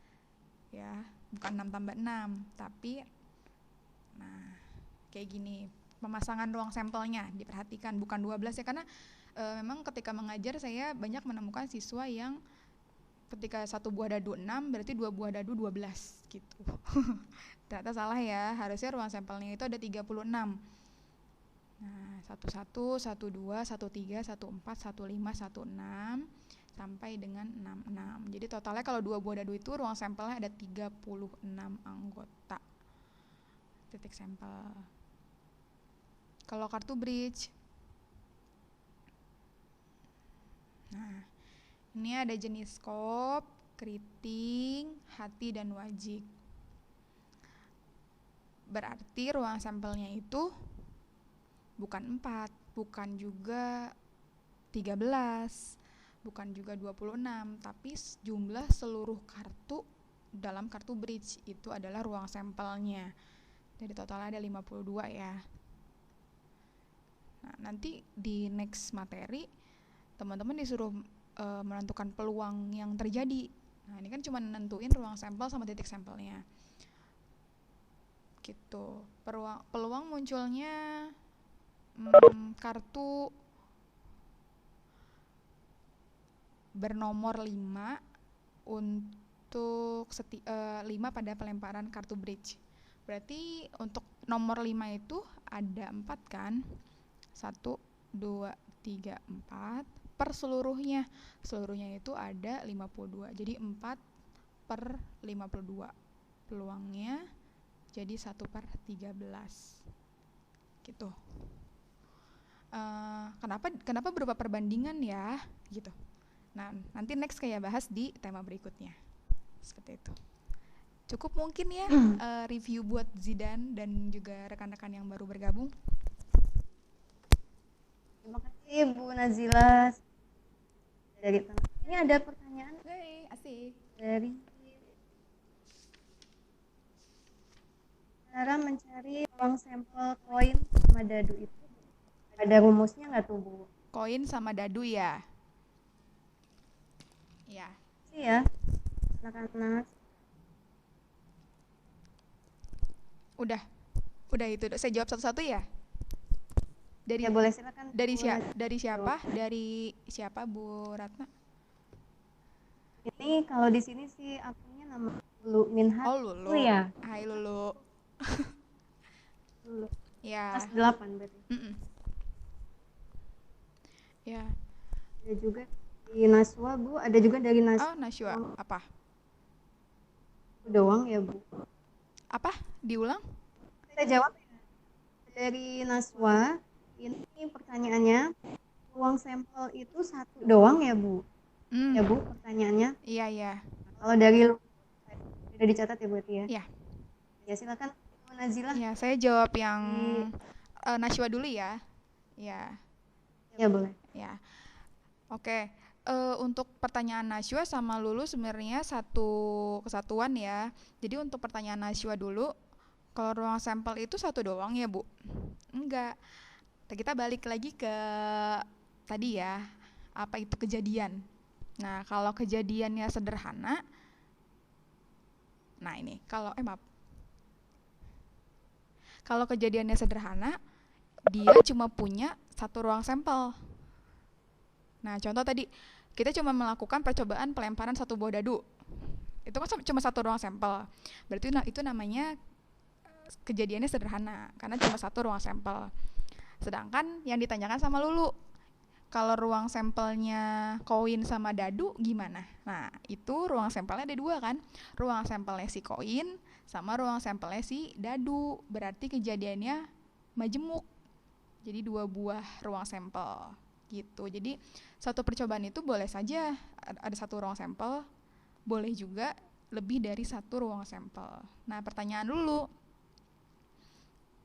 ya, bukan 6 tambah 6, tapi nah kayak gini pemasangan ruang sampelnya diperhatikan, bukan 12 ya, karena memang ketika mengajar saya banyak menemukan siswa yang ketika 1 buah dadu 6 berarti 2 buah dadu 12 gitu. Ternyata salah ya, harusnya ruang sampelnya itu ada 36. Nah, 11, 12, 13, 14, 15, 16, sampai dengan 66. Jadi totalnya kalau 2 buah dadu itu ruang sampelnya ada 36 anggota titik sampel. Kalau kartu bridge, nah ini ada jenis skop, keriting, hati, dan wajik. Berarti ruang sampelnya itu bukan 4, bukan juga 13, bukan juga 26, tapi jumlah seluruh kartu dalam kartu bridge itu adalah ruang sampelnya. Jadi totalnya ada 52 ya. Nah, nanti di next materi teman-teman disuruh menentukan peluang yang terjadi. Nah, ini kan cuma nentuin ruang sampel sama titik sampelnya. Gitu. Peluang munculnya kartu bernomor 5 untuk 5 pada pelemparan kartu bridge. Berarti untuk nomor 5 itu ada 4 kan? 1, 2, 3, 4 per seluruhnya. Seluruhnya itu ada 52. Jadi 4 per 52. Peluangnya jadi 1/13. Gitu. Kenapa berupa perbandingan ya? Gitu. Nah, nanti next kayak bahas di tema berikutnya. Seperti itu. Cukup mungkin ya review buat Zidan dan juga rekan-rekan yang baru bergabung. Terima kasih Bu Nazila. Ini ada pertanyaan Asik. dari cara mencari ruang sampel koin sama dadu itu ada rumusnya nggak tuh Bu? Koin sama dadu ya. Ya. Sih ya, anak-anak. Udah itu. Saya jawab satu-satu ya. Dari Ya boleh, silakan. dari siapa? Dari siapa Bu Ratna? Ini kalau di sini sih akunnya nama Lulu Minhat. Oh, Lulu. ya. Hai Lulu. Lulu. Ya. Kelas 8 berarti. Ya. Ada juga di Naswa Bu, ada juga dari Naswa. Oh, Nashwa. Apa? Doang ya Bu. Apa? Diulang? Saya jawab ya. Dari Naswa, ini pertanyaannya, ruang sampel itu satu doang ya Bu? Ya Bu, pertanyaannya. Iya. Kalau dari lu sudah dicatat ya berarti ya? Iya. Ya silakan Bu Nazila. Ya, saya jawab yang Nashwa dulu ya. Ya. Ya boleh. Ya. Oke. Untuk pertanyaan Nashwa sama Lulu sebenarnya satu kesatuan ya. Jadi untuk pertanyaan Nashwa dulu, kalau ruang sampel itu satu doang ya Bu? Enggak. Kita balik lagi ke tadi ya, apa itu kejadian. Nah, kalau kejadiannya sederhana, nah ini, kalau kejadiannya sederhana, dia cuma punya satu ruang sampel. Nah, contoh tadi, kita cuma melakukan percobaan pelemparan satu buah dadu. Itu kan cuma satu ruang sampel. Berarti itu namanya kejadiannya sederhana, karena cuma satu ruang sampel. Sedangkan yang ditanyakan sama Lulu, kalau ruang sampelnya koin sama dadu gimana? Nah, itu ruang sampelnya ada 2 kan? Ruang sampelnya si koin sama ruang sampelnya si dadu. Berarti kejadiannya majemuk. Jadi 2 buah ruang sampel gitu. Jadi satu percobaan itu boleh saja ada satu ruang sampel, boleh juga lebih dari satu ruang sampel. Nah, pertanyaan dulu,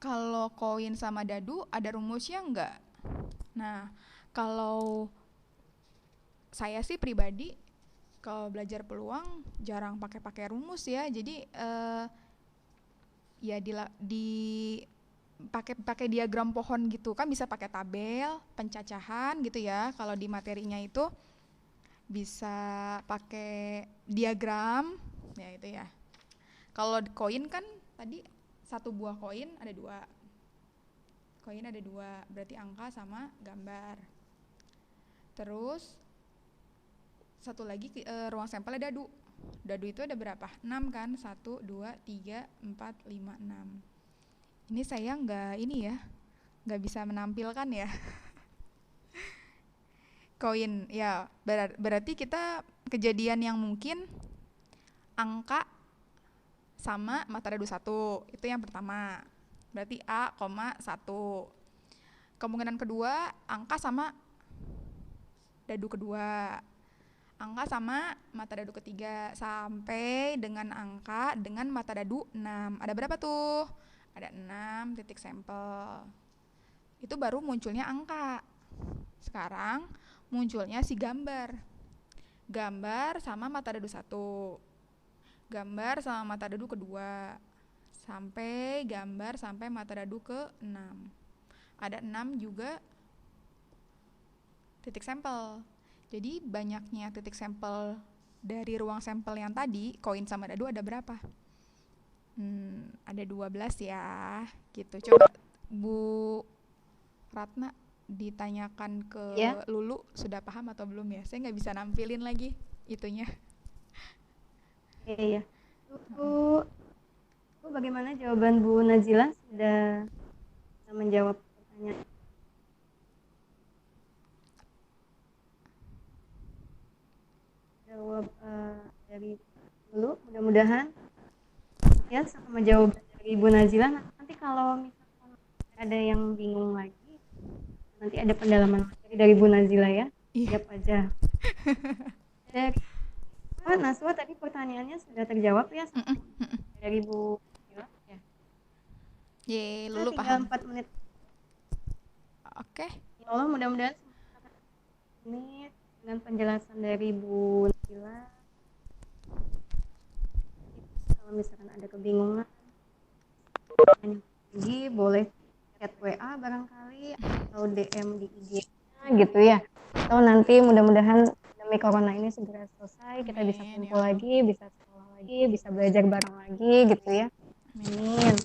kalau koin sama dadu ada rumusnya enggak? Nah, kalau saya sih pribadi kalau belajar peluang jarang pakai rumus ya. Jadi ya pakai diagram pohon gitu kan, bisa pakai tabel pencacahan gitu ya. Kalau di materinya itu bisa pakai diagram ya itu ya. Kalau koin kan tadi satu buah koin ada 2. Koin ada 2, berarti angka sama gambar. Terus satu lagi ruang sampelnya dadu. Dadu itu ada berapa? 6 kan? 1, 2, 3, 4, 5, 6. Ini saya nggak bisa menampilkan ya. koin ya, berarti kita kejadian yang mungkin angka sama mata dadu 1, itu yang pertama, berarti A, 1. Kemungkinan kedua, angka sama dadu kedua, angka sama mata dadu ketiga, sampai dengan angka dengan mata dadu 6. Ada berapa tuh? Ada 6 titik sampel. Itu baru munculnya angka. Sekarang munculnya si gambar. Gambar sama mata dadu 1. Gambar sama mata dadu kedua. Sampai gambar sampai mata dadu ke 6. Ada 6 juga titik sampel. Jadi banyaknya titik sampel dari ruang sampel yang tadi, koin sama dadu ada berapa? Ada 12 ya, gitu. Coba Bu Ratna ditanyakan ke Ya. Lulu, sudah paham atau belum ya? Saya nggak bisa nampilin lagi itunya. Iya. Bu, bagaimana jawaban Bu Nazila? Sudah bisa menjawab pertanyaan? Jawab dari dulu, mudah-mudahan ya sama jawaban dari Bu Nazila. Nanti kalau misalkan ada yang bingung lagi, nanti ada pendalaman materi dari Bu Nazila ya. Iya. Siap aja. Dari Pak Naswa tadi pertanyaannya sudah terjawab ya dari Bu Nazila ya. Ye, Nah, Lulu tinggal paham. 4 menit. Oke. Ya Allah, mudah-mudahan ini dengan penjelasan dari Bu Nazila. Kalau misalkan ada kebingungan lagi, boleh chat WA barangkali atau DM di IG gitu ya. Atau nanti mudah-mudahan pandemi corona ini segera selesai, kita bisa Amin, kumpul ya Allah. lagi, bisa sekolah lagi, bisa belajar bareng lagi gitu ya. Amin.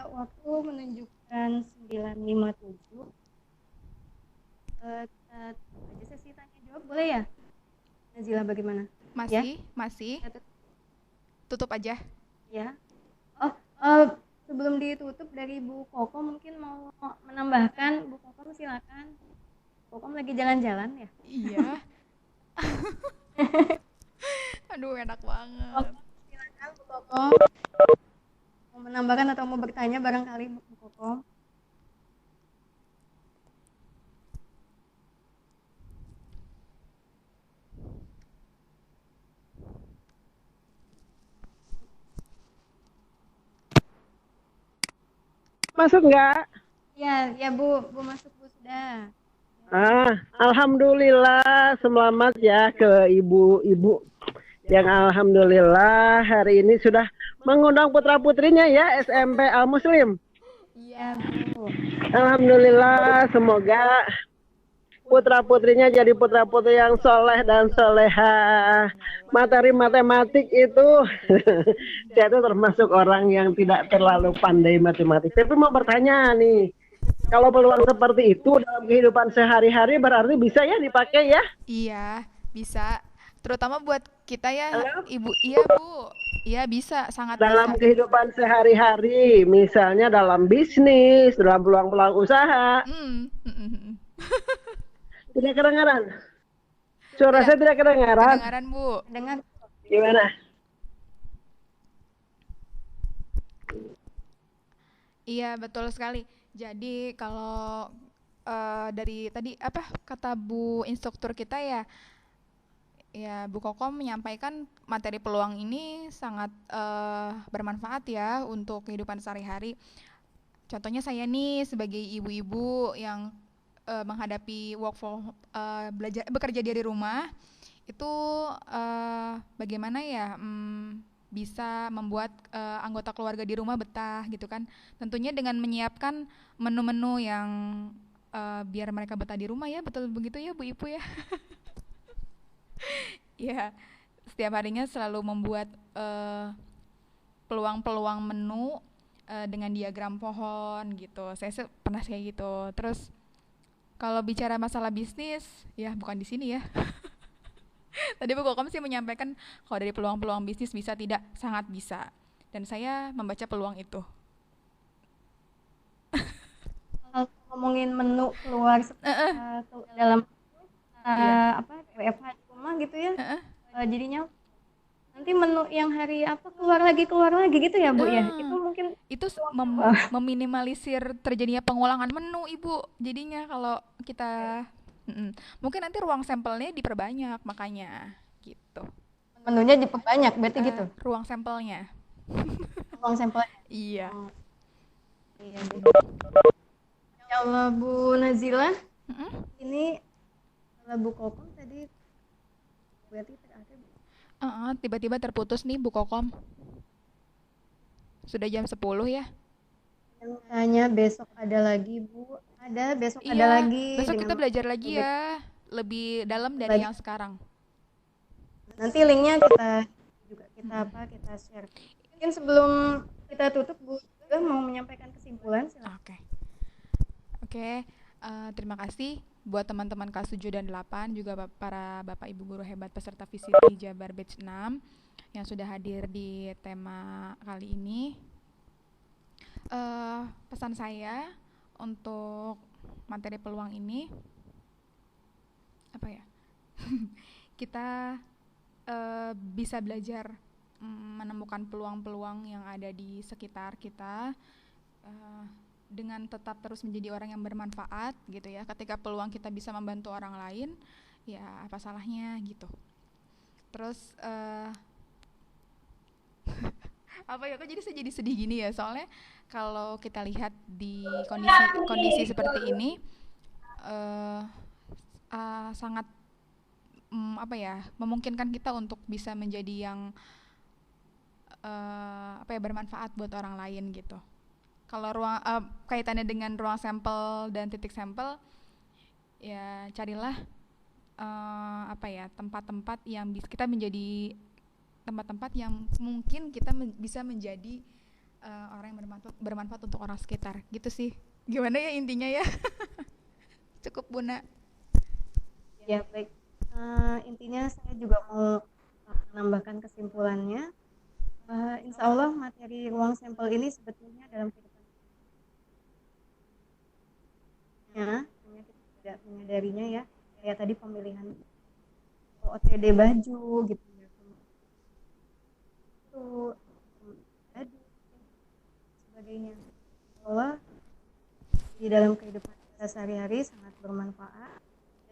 Waktu menunjukkan 9.57. Kita tutup aja sesi tanya jawab, boleh ya? Nazila bagaimana? Masih. Kita tutup Tutup aja. ya. Sebelum ditutup dari Bu Kokom mungkin mau menambahkan. Bu Kokom silakan. Kokom lagi jalan-jalan ya? Iya. Aduh, enak banget. Silakan Bu Kokom. Mau menambahkan atau mau bertanya barangkali Bu Kokom. Masuk nggak? Ya Bu masuk Bu sudah. Alhamdulillah, selamat ya ke ibu-ibu yang alhamdulillah hari ini sudah mengundang putra-putrinya ya SMP Al Muslim. Iya Bu. Alhamdulillah, semoga putra-putrinya jadi putra-putri yang soleh dan soleha. Materi matematik itu, saya itu termasuk orang yang tidak terlalu pandai matematik. Tapi mau bertanya nih, kalau peluang seperti itu dalam kehidupan sehari-hari berarti bisa ya dipakai ya? Iya, bisa. Terutama buat kita ya, Halo? Ibu. Iya, Bu. Iya, bisa, sangat Dalam bisa. kehidupan sehari-hari, misalnya dalam bisnis, dalam peluang-peluang usaha. Tidak kedengaran? Suara saya tidak kedengaran. Kedengaran, Bu. Dengar. Gimana? Iya, betul sekali. Jadi kalau dari tadi apa kata Bu instruktur kita ya, Bu Kokom menyampaikan materi peluang ini sangat bermanfaat ya untuk kehidupan sehari-hari. Contohnya saya nih sebagai ibu-ibu yang menghadapi bekerja dari rumah, itu bagaimana ya bisa membuat anggota keluarga di rumah betah gitu kan. Tentunya dengan menyiapkan menu-menu yang biar mereka betah di rumah ya, betul begitu ya Bu Ibu ya. Ya, setiap harinya selalu membuat peluang-peluang menu dengan diagram pohon gitu. Saya pernah kayak gitu. Terus kalau bicara masalah bisnis, ya bukan di sini ya. Tadi Bu Kokom sih menyampaikan kalau dari peluang-peluang bisnis bisa tidak, sangat bisa. Dan saya membaca peluang itu. Kalau ngomongin menu keluar dalam Iya. apa WFH di rumah gitu ya. Heeh. Jadinya nanti menu yang hari apa keluar lagi gitu ya Bu ya. Itu Nah, mungkin itu wah, meminimalisir terjadinya pengulangan menu Ibu. Jadinya kalau kita mm-mm. Mungkin nanti ruang sampelnya diperbanyak makanya gitu. menunya diperbanyak berarti gitu. Ruang sampelnya. Ruang sampel. Iya. Oh, iya Bu. Ya Allah Bu Nazila, Mm-mm. ini kalau Bu Kokom tadi berarti terakhir Tiba-tiba terputus nih Bu Kokom. Sudah jam 10 ya. yang tanya besok ada lagi Bu. Ada besok ada Iya, lagi besok kita dengan belajar lagi ya. Lebih dalam dari lagi. yang sekarang. Nanti linknya kita share. Mungkin sebelum kita tutup Bu juga mau menyampaikan kesimpulan silakan. Oke. Terima kasih buat teman-teman kelas 7 dan 8 juga para Bapak Ibu guru hebat peserta VCT Jabar Batch 6 yang sudah hadir di tema kali ini. Pesan saya untuk materi peluang ini apa ya? Kita bisa belajar menemukan peluang-peluang yang ada di sekitar kita dengan tetap terus menjadi orang yang bermanfaat gitu ya. Ketika peluang kita bisa membantu orang lain, ya apa salahnya gitu. Terus apa ya, kok saya jadi sedih gini ya, soalnya kalau kita lihat di kondisi seperti ini sangat apa ya, memungkinkan kita untuk bisa menjadi yang bermanfaat buat orang lain gitu. Kalau kaitannya dengan ruang sampel dan titik sampel, ya carilah tempat-tempat yang kita menjadi tempat-tempat yang mungkin kita bisa menjadi orang yang bermanfaat untuk orang sekitar gitu sih. Gimana ya intinya ya? Cukup Buna. Ya baik. Intinya saya juga mau menambahkan kesimpulannya. Insya Allah materi ruang sampel ini sebetulnya dalam kehidupan hanya kita tidak menyadarinya ya. Kayak tadi pemilihan OOTD baju gitu ya. Itu baju sebagainya. Insya Allah di dalam kehidupan kita sehari-hari sangat bermanfaat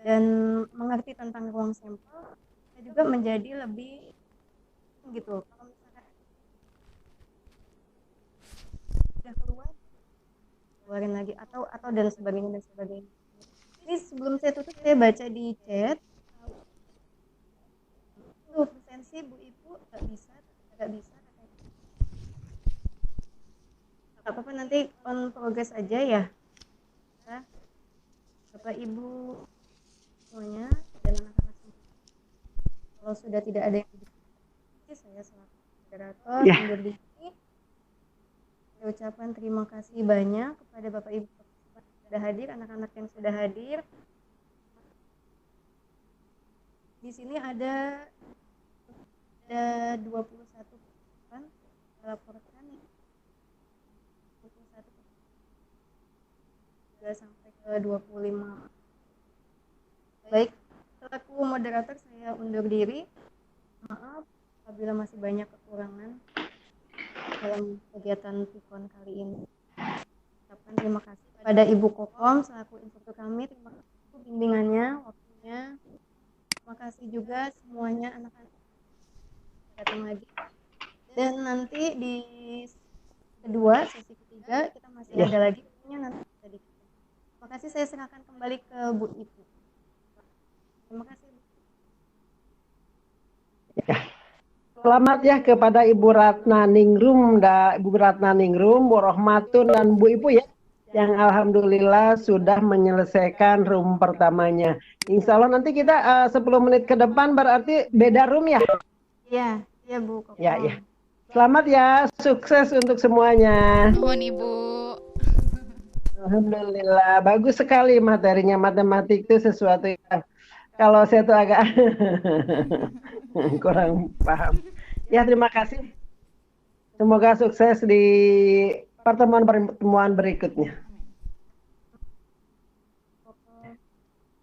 dan mengerti tentang ruang sampel saya juga menjadi lebih gitu. Kalau misalkan udah keluarin lagi atau dan sebagainya. Ini sebelum saya tutup saya baca di chat. Presensi Bu Ibu nggak bisa. Nggak apa-apa, nanti on progress aja ya. Bapak Ibu semuanya dan anak-anak semua. Kalau sudah tidak ada yang saya selaku moderator undur diri. Saya ucapkan terima kasih banyak kepada Bapak Ibu yang sudah hadir, anak-anak yang sudah hadir. Di sini ada 21 kan laporkan ya. 21 sudah sampai ke 25. Baik, selaku moderator saya undur diri. Maaf apabila masih banyak kekurangan dalam kegiatan PIKON kali ini. Ucapkan terima kasih kepada Ibu Kokom selaku instruktur kami. Terima kasih bimbingannya, waktunya. Terima kasih juga semuanya anak-anak datang lagi. Dan nanti di sesi ketiga kita masih ada lagi nanti tadi. Terima kasih, saya serahkan kembali ke Bu Ibu. Terima kasih. Ya. Selamat ya kepada Ibu Ratna Ningrum, Bu Rohmatun dan Bu Ibu ya, yang alhamdulillah sudah menyelesaikan room pertamanya. Insya Allah nanti kita 10 menit ke depan berarti beda room ya? Iya Bu. Ya. Selamat ya, sukses untuk semuanya. Nuhun Ibu. Alhamdulillah, bagus sekali materinya. Matematik itu sesuatu yang kalau saya tuh agak kurang paham. Ya, terima kasih. Semoga sukses di pertemuan berikutnya.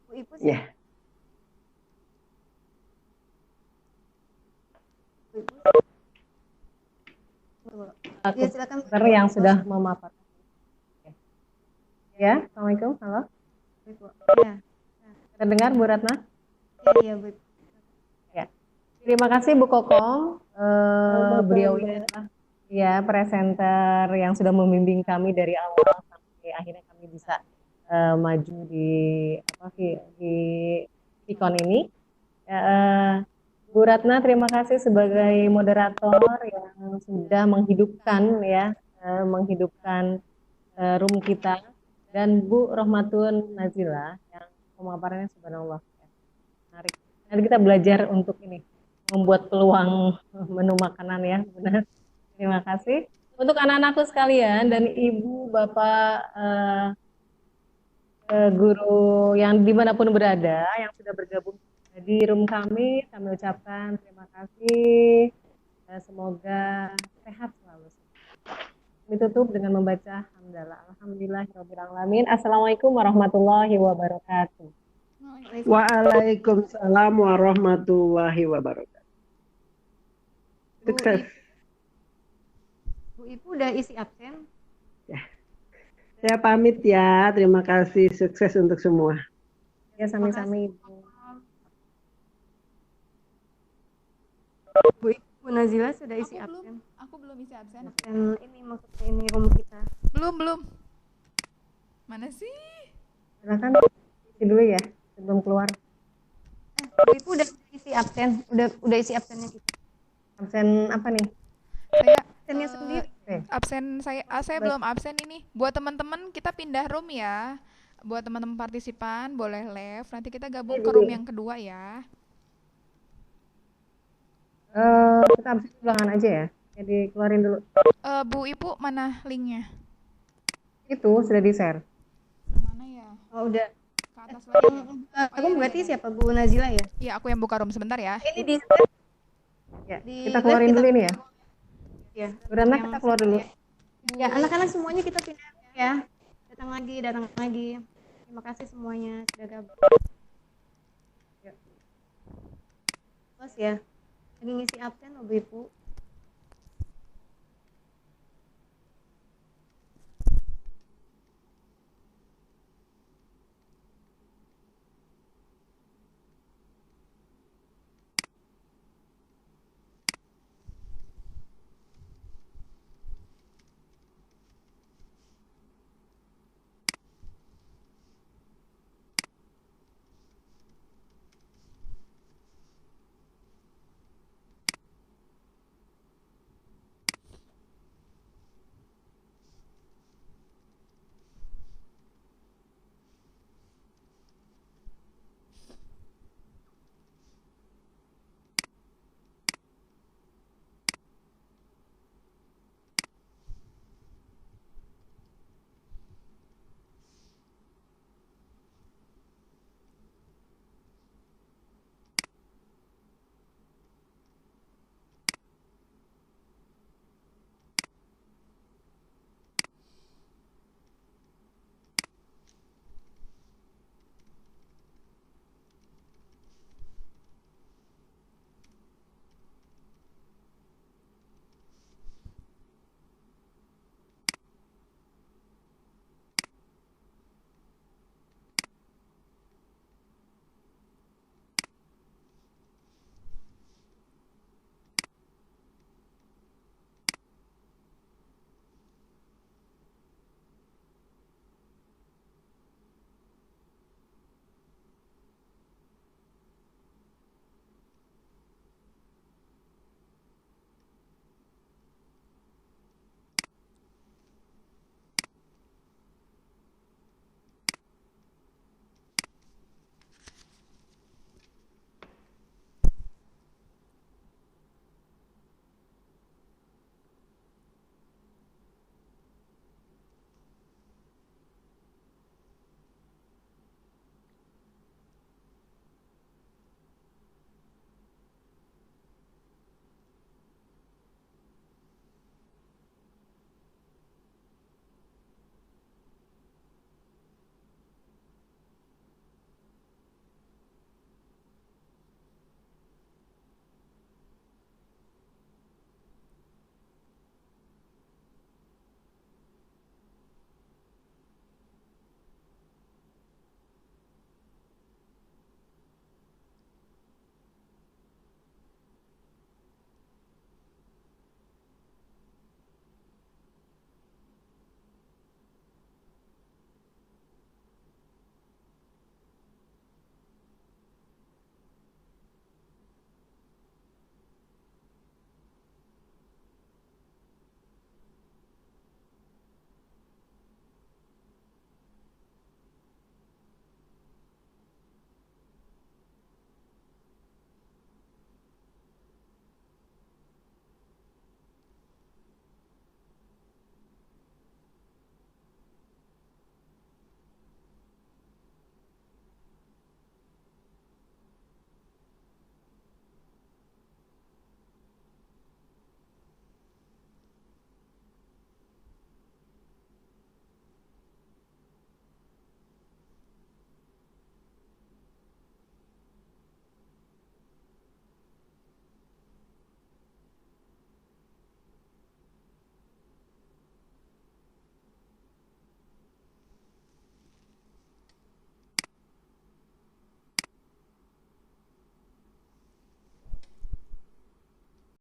Bu Ibu Ya. Ya, silakan. presenter yang sudah memaparkan. Ya, Assalamualaikum. Halo. Ya, Terdengar Bu Ratna? ya, Bu. Ya. Terima kasih Bu Kokom. Beliau Sama-sama. ini adalah ya presenter yang sudah membimbing kami dari awal sampai akhirnya kami bisa maju di di Vicon ini. Bu Ratna, terima kasih sebagai moderator yang sudah menghidupkan menghidupkan room kita, dan Bu Rohmatun Nazila yang pemaparannya subhanallah menarik. Nanti kita belajar untuk ini membuat peluang menu makanan ya, benar. Terima kasih untuk anak-anakku sekalian dan ibu bapak guru yang dimanapun berada yang sudah bergabung di room kami ucapkan terima kasih. Semoga sehat selalu. Kami tutup dengan membaca hamdalah. Alhamdulillahirrahmanirrahim. Assalamualaikum warahmatullahi wabarakatuh. Waalaikumsalam warahmatullahi wabarakatuh. Bu Sukses. Bu Ibu udah isi absen? Saya pamit ya. Terima kasih. Sukses untuk semua. Ya, sami-sami Ibu. Bu Nazila sudah isi absen? Aku belum isi absen. Absen ini maksudnya ini room kita. Belum. Mana sih? Silakan isi dulu ya sebelum keluar. Bu Ibu udah isi absen? Udah isi absennya kita? Absen apa nih? Saya Absennya sendiri. absen saya belum absen ini. Buat teman-teman kita pindah room ya. Buat teman-teman partisipan boleh left. Nanti kita gabung ke room yang kedua ya. Kita absen belakangan aja ya. Jadi keluarin dulu. Bu Ibu mana linknya? Itu sudah di-share. Mana ya? Oh, udah. Ke atas lagi. Aku berarti siapa, Bu Nazila ya? Iya, aku yang buka room sebentar ya. Ini di Ya, Di kita live keluarin kita- dulu ini ya. ya. Karena yang kita keluar dulu. Ya, anak-anak semuanya kita pindah ya. Datang lagi. Terima kasih semuanya sudah gabung. Terus ya. Lagi ngisi absen loh Bu Ibu.